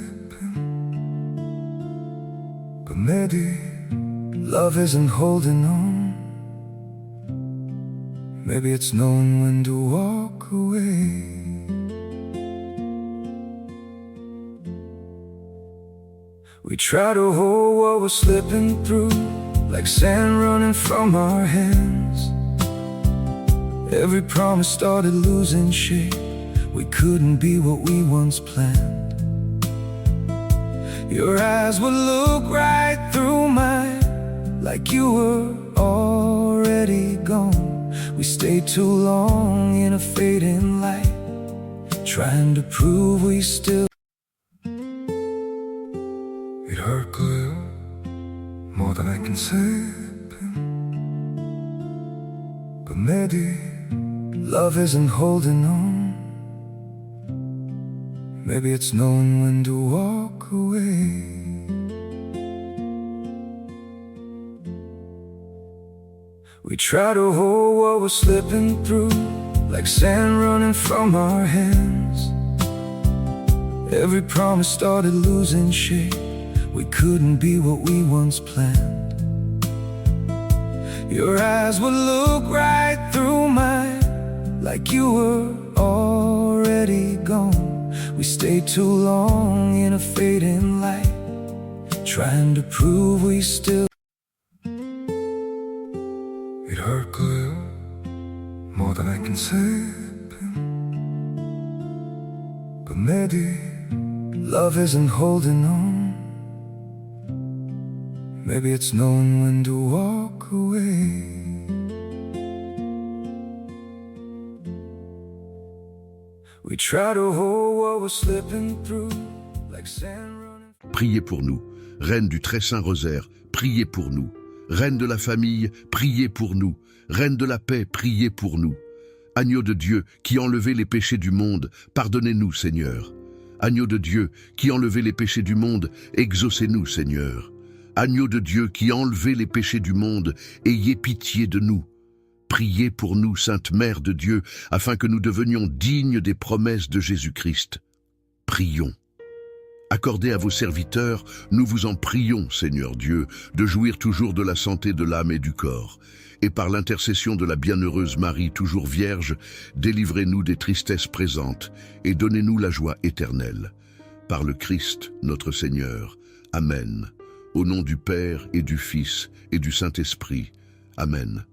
But maybe love isn't holding on. Maybe it's knowing when to walk away. We try to hold what we're slipping through, like sand running from our hands. Every promise started losing shape. We couldn't be what we once planned. Your eyes would look right through mine, like you were already gone. We stayed too long in a fading light, trying to prove we still. It hurt good, more than I can say. But maybe love isn't holding on. Maybe it's knowing when to walk away. We try to hold what we're slipping through, like sand running from our hands. Every promise started losing shape. We couldn't be what we once planned. Your eyes would look right through mine, like you were already gone. We stayed too long in a fading light, trying to prove we still. It hurt good, more than I can say. But maybe love isn't holding on. Maybe it's knowing when to walk away. We try to hold what we're slipping through, like sand running. Priez pour nous. Reine du très saint rosaire, priez pour nous. Reine de la famille, priez pour nous. Reine de la paix, priez pour nous. Agneau de Dieu, qui enlevez les péchés du monde, pardonnez-nous, Seigneur. Agneau de Dieu, qui enlevez les péchés du monde, exaucez-nous, Seigneur. Agneau de Dieu, qui enlevez les péchés du monde, ayez pitié de nous. Priez pour nous, Sainte Mère de Dieu, afin que nous devenions dignes des promesses de Jésus-Christ. Prions. Accordez à vos serviteurs, nous vous en prions, Seigneur Dieu, de jouir toujours de la santé de l'âme et du corps. Et par l'intercession de la bienheureuse Marie, toujours vierge, délivrez-nous des tristesses présentes et donnez-nous la joie éternelle. Par le Christ, notre Seigneur. Amen. Au nom du Père et du Fils et du Saint-Esprit. Amen.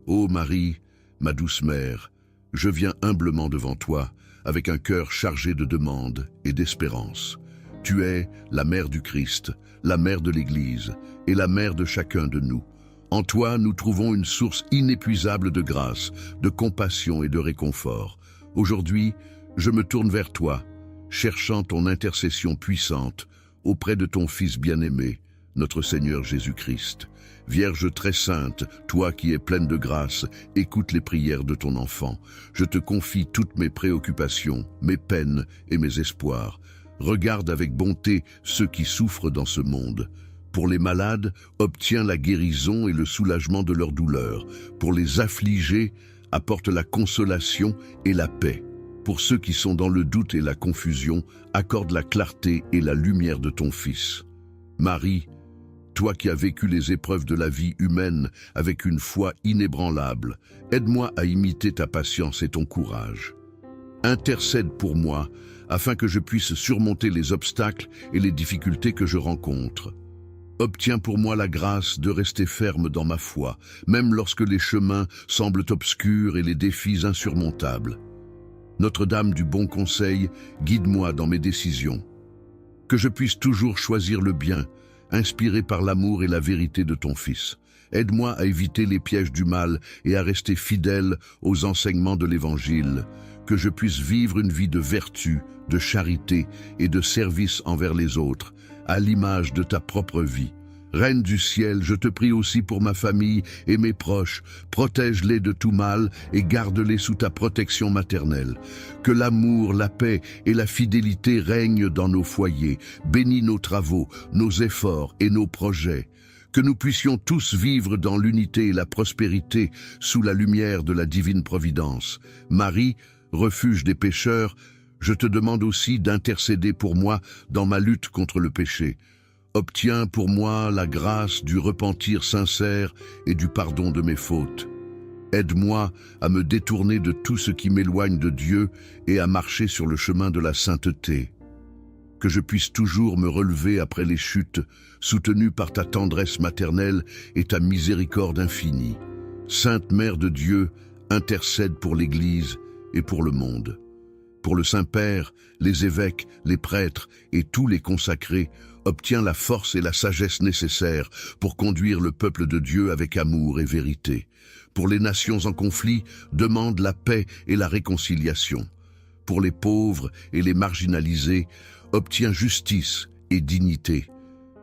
Ô Marie, ma douce mère, je viens humblement devant toi, avec un cœur chargé de demandes et d'espérance. Tu es la mère du Christ, la mère de l'Église et la mère de chacun de nous. En toi, nous trouvons une source inépuisable de grâce, de compassion et de réconfort. Aujourd'hui, je me tourne vers toi, cherchant ton intercession puissante auprès de ton Fils bien-aimé, notre Seigneur Jésus-Christ. Vierge très sainte, toi qui es pleine de grâce, écoute les prières de ton enfant. Je te confie toutes mes préoccupations, mes peines et mes espoirs. Regarde avec bonté ceux qui souffrent dans ce monde. Pour les malades, obtiens la guérison et le soulagement de leurs douleurs. Pour les affligés, apporte la consolation et la paix. Pour ceux qui sont dans le doute et la confusion, accorde la clarté et la lumière de ton Fils. Marie, toi qui as vécu les épreuves de la vie humaine avec une foi inébranlable, aide-moi à imiter ta patience et ton courage. Intercède pour moi, afin que je puisse surmonter les obstacles et les difficultés que je rencontre. Obtiens pour moi la grâce de rester ferme dans ma foi, même lorsque les chemins semblent obscurs et les défis insurmontables. Notre-Dame du bon conseil, guide-moi dans mes décisions. Que je puisse toujours choisir le bien, inspiré par l'amour et la vérité de ton Fils. Aide-moi à éviter les pièges du mal et à rester fidèle aux enseignements de l'Évangile. Que je puisse vivre une vie de vertu, de charité et de service envers les autres, à l'image de ta propre vie. Reine du ciel, je te prie aussi pour ma famille et mes proches. Protège-les de tout mal et garde-les sous ta protection maternelle. Que l'amour, la paix et la fidélité règnent dans nos foyers. Bénis nos travaux, nos efforts et nos projets. Que nous puissions tous vivre dans l'unité et la prospérité sous la lumière de la divine providence. Marie, refuge des pécheurs, je te demande aussi d'intercéder pour moi dans ma lutte contre le péché. Obtiens pour moi la grâce du repentir sincère et du pardon de mes fautes. Aide-moi à me détourner de tout ce qui m'éloigne de Dieu et à marcher sur le chemin de la sainteté. Que je puisse toujours me relever après les chutes, soutenu par ta tendresse maternelle et ta miséricorde infinie. Sainte Mère de Dieu, intercède pour l'Église et pour le monde. Pour le Saint-Père, les évêques, les prêtres et tous les consacrés, obtiens la force et la sagesse nécessaires pour conduire le peuple de Dieu avec amour et vérité. Pour les nations en conflit, demande la paix et la réconciliation. Pour les pauvres et les marginalisés, obtiens justice et dignité.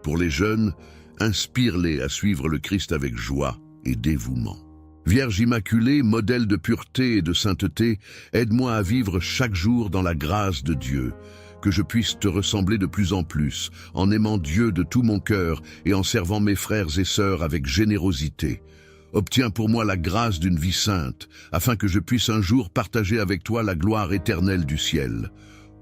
Pour les jeunes, inspire-les à suivre le Christ avec joie et dévouement. Vierge Immaculée, modèle de pureté et de sainteté, aide-moi à vivre chaque jour dans la grâce de Dieu. Que je puisse te ressembler de plus en plus, en aimant Dieu de tout mon cœur et en servant mes frères et sœurs avec générosité. Obtiens pour moi la grâce d'une vie sainte, afin que je puisse un jour partager avec toi la gloire éternelle du ciel.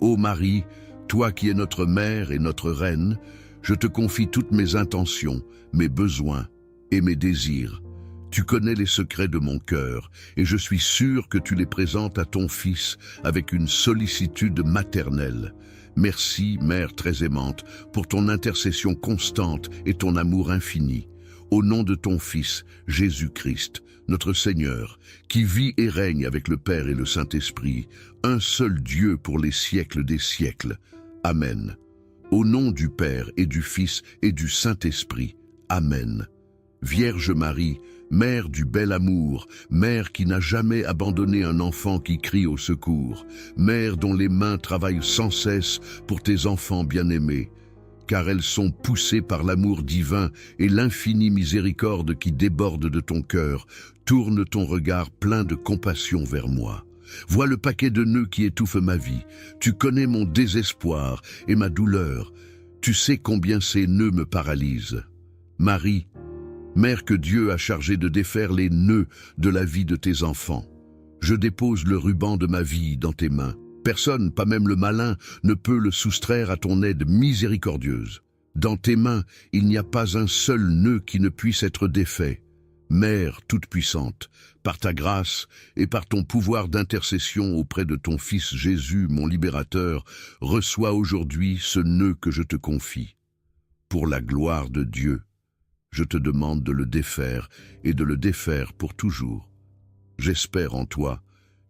Ô Marie, toi qui es notre mère et notre reine, je te confie toutes mes intentions, mes besoins et mes désirs. Tu connais les secrets de mon cœur, et je suis sûr que tu les présentes à ton Fils avec une sollicitude maternelle. Merci, Mère très aimante, pour ton intercession constante et ton amour infini. Au nom de ton Fils, Jésus-Christ, notre Seigneur, qui vit et règne avec le Père et le Saint-Esprit, un seul Dieu pour les siècles des siècles. Amen. Au nom du Père et du Fils et du Saint-Esprit. Amen. Vierge Marie, Mère du bel amour, Mère qui n'a jamais abandonné un enfant qui crie au secours, Mère dont les mains travaillent sans cesse pour tes enfants bien-aimés, car elles sont poussées par l'amour divin et l'infinie miséricorde qui déborde de ton cœur, tourne ton regard plein de compassion vers moi. Vois le paquet de nœuds qui étouffe ma vie. Tu connais mon désespoir et ma douleur. Tu sais combien ces nœuds me paralysent. Marie, Mère que Dieu a chargée de défaire les nœuds de la vie de tes enfants, je dépose le ruban de ma vie dans tes mains. Personne, pas même le malin, ne peut le soustraire à ton aide miséricordieuse. Dans tes mains, il n'y a pas un seul nœud qui ne puisse être défait. Mère toute-puissante, par ta grâce et par ton pouvoir d'intercession auprès de ton Fils Jésus, mon libérateur, reçois aujourd'hui ce nœud que je te confie. Pour la gloire de Dieu, je te demande de le défaire et de le défaire pour toujours. J'espère en toi.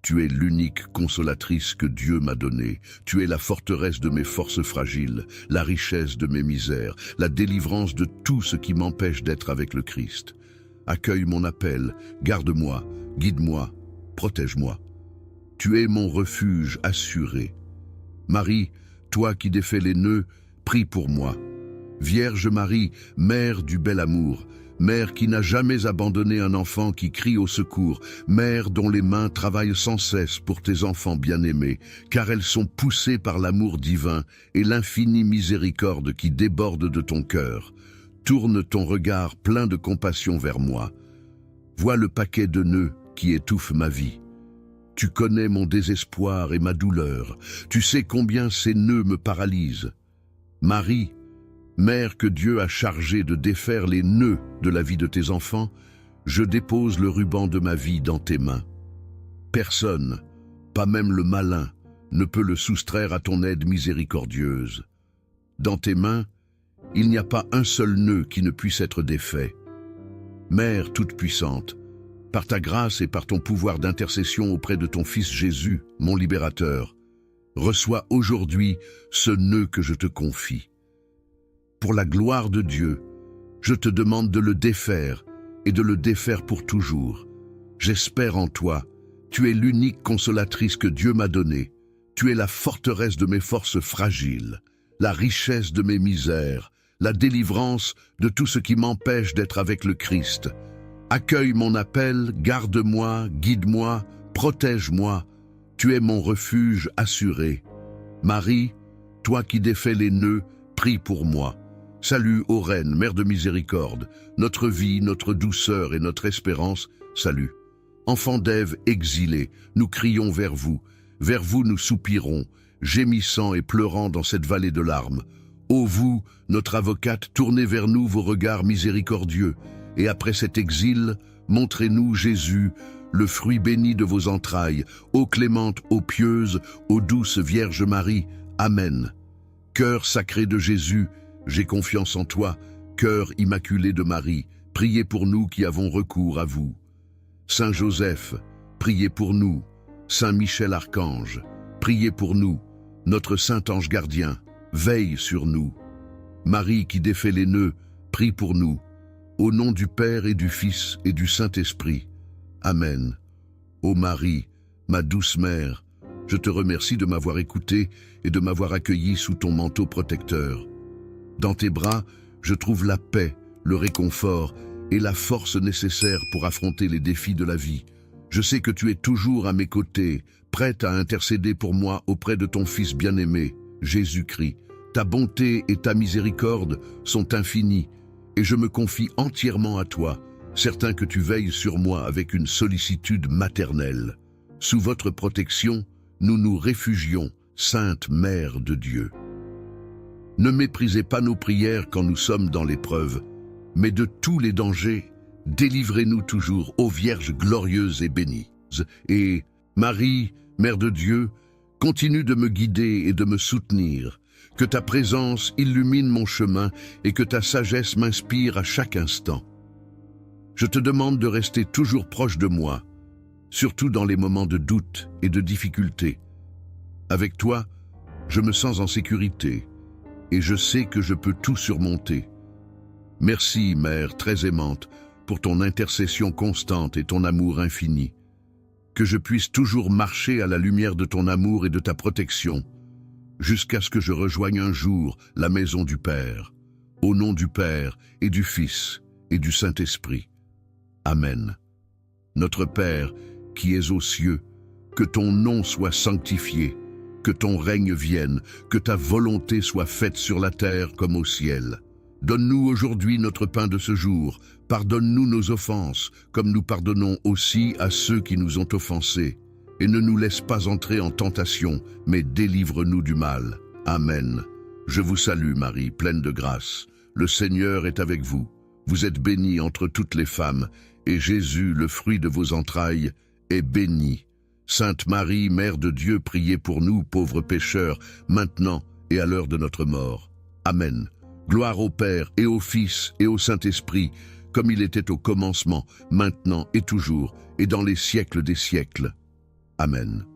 Tu es l'unique consolatrice que Dieu m'a donnée. Tu es la forteresse de mes forces fragiles, la richesse de mes misères, la délivrance de tout ce qui m'empêche d'être avec le Christ. Accueille mon appel, garde-moi, guide-moi, protège-moi. Tu es mon refuge assuré. Marie, toi qui défais les nœuds, prie pour moi. Vierge Marie, Mère du bel amour, Mère qui n'a jamais abandonné un enfant qui crie au secours, Mère dont les mains travaillent sans cesse pour tes enfants bien-aimés, car elles sont poussées par l'amour divin et l'infinie miséricorde qui déborde de ton cœur. Tourne ton regard plein de compassion vers moi. Vois le paquet de nœuds qui étouffe ma vie. Tu connais mon désespoir et ma douleur. Tu sais combien ces nœuds me paralysent. Marie, Mère que Dieu a chargée de défaire les nœuds de la vie de tes enfants, je dépose le ruban de ma vie dans tes mains. Personne, pas même le malin, ne peut le soustraire à ton aide miséricordieuse. Dans tes mains, il n'y a pas un seul nœud qui ne puisse être défait. Mère toute-puissante, par ta grâce et par ton pouvoir d'intercession auprès de ton Fils Jésus, mon libérateur, reçois aujourd'hui ce nœud que je te confie. Pour la gloire de Dieu, je te demande de le défaire et de le défaire pour toujours. J'espère en toi. Tu es l'unique consolatrice que Dieu m'a donnée. Tu es la forteresse de mes forces fragiles, la richesse de mes misères, la délivrance de tout ce qui m'empêche d'être avec le Christ. Accueille mon appel, garde-moi, guide-moi, protège-moi. Tu es mon refuge assuré. Marie, toi qui défais les nœuds, prie pour moi. Salut, ô Reine, Mère de miséricorde, notre vie, notre douceur et notre espérance, salut. Enfants d'Ève exilés, nous crions vers vous nous soupirons, gémissant et pleurant dans cette vallée de larmes. Ô vous, notre avocate, tournez vers nous vos regards miséricordieux, et après cet exil, montrez-nous Jésus, le fruit béni de vos entrailles, ô clémente, ô pieuse, ô douce Vierge Marie. Amen. Cœur sacré de Jésus, j'ai confiance en toi, cœur immaculé de Marie, priez pour nous qui avons recours à vous. Saint Joseph, priez pour nous. Saint Michel Archange, priez pour nous. Notre Saint Ange gardien, veille sur nous. Marie qui défait les nœuds, prie pour nous. Au nom du Père et du Fils et du Saint-Esprit. Amen. Ô Marie, ma douce mère, je te remercie de m'avoir écouté et de m'avoir accueilli sous ton manteau protecteur. Dans tes bras, je trouve la paix, le réconfort et la force nécessaire pour affronter les défis de la vie. Je sais que tu es toujours à mes côtés, prête à intercéder pour moi auprès de ton Fils bien-aimé, Jésus-Christ. Ta bonté et ta miséricorde sont infinies, et je me confie entièrement à toi, certain que tu veilles sur moi avec une sollicitude maternelle. Sous votre protection, nous nous réfugions, Sainte Mère de Dieu. Ne méprisez pas nos prières quand nous sommes dans l'épreuve, mais de tous les dangers, délivrez-nous toujours, ô Vierge glorieuse et bénie. Et Marie, Mère de Dieu, continue de me guider et de me soutenir. Que ta présence illumine mon chemin et que ta sagesse m'inspire à chaque instant. Je te demande de rester toujours proche de moi, surtout dans les moments de doute et de difficulté. Avec toi, je me sens en sécurité et je sais que je peux tout surmonter. Merci, Mère très aimante, pour ton intercession constante et ton amour infini. Que je puisse toujours marcher à la lumière de ton amour et de ta protection, jusqu'à ce que je rejoigne un jour la maison du Père, au nom du Père et du Fils et du Saint-Esprit. Amen. Notre Père, qui es aux cieux, que ton nom soit sanctifié, que ton règne vienne, que ta volonté soit faite sur la terre comme au ciel. Donne-nous aujourd'hui notre pain de ce jour. Pardonne-nous nos offenses, comme nous pardonnons aussi à ceux qui nous ont offensés. Et ne nous laisse pas entrer en tentation, mais délivre-nous du mal. Amen. Je vous salue, Marie, pleine de grâce. Le Seigneur est avec vous. Vous êtes bénie entre toutes les femmes, et Jésus, le fruit de vos entrailles, est béni. Sainte Marie, Mère de Dieu, priez pour nous, pauvres pécheurs, maintenant et à l'heure de notre mort. Amen. Gloire au Père et au Fils et au Saint-Esprit, comme il était au commencement, maintenant et toujours, et dans les siècles des siècles. Amen.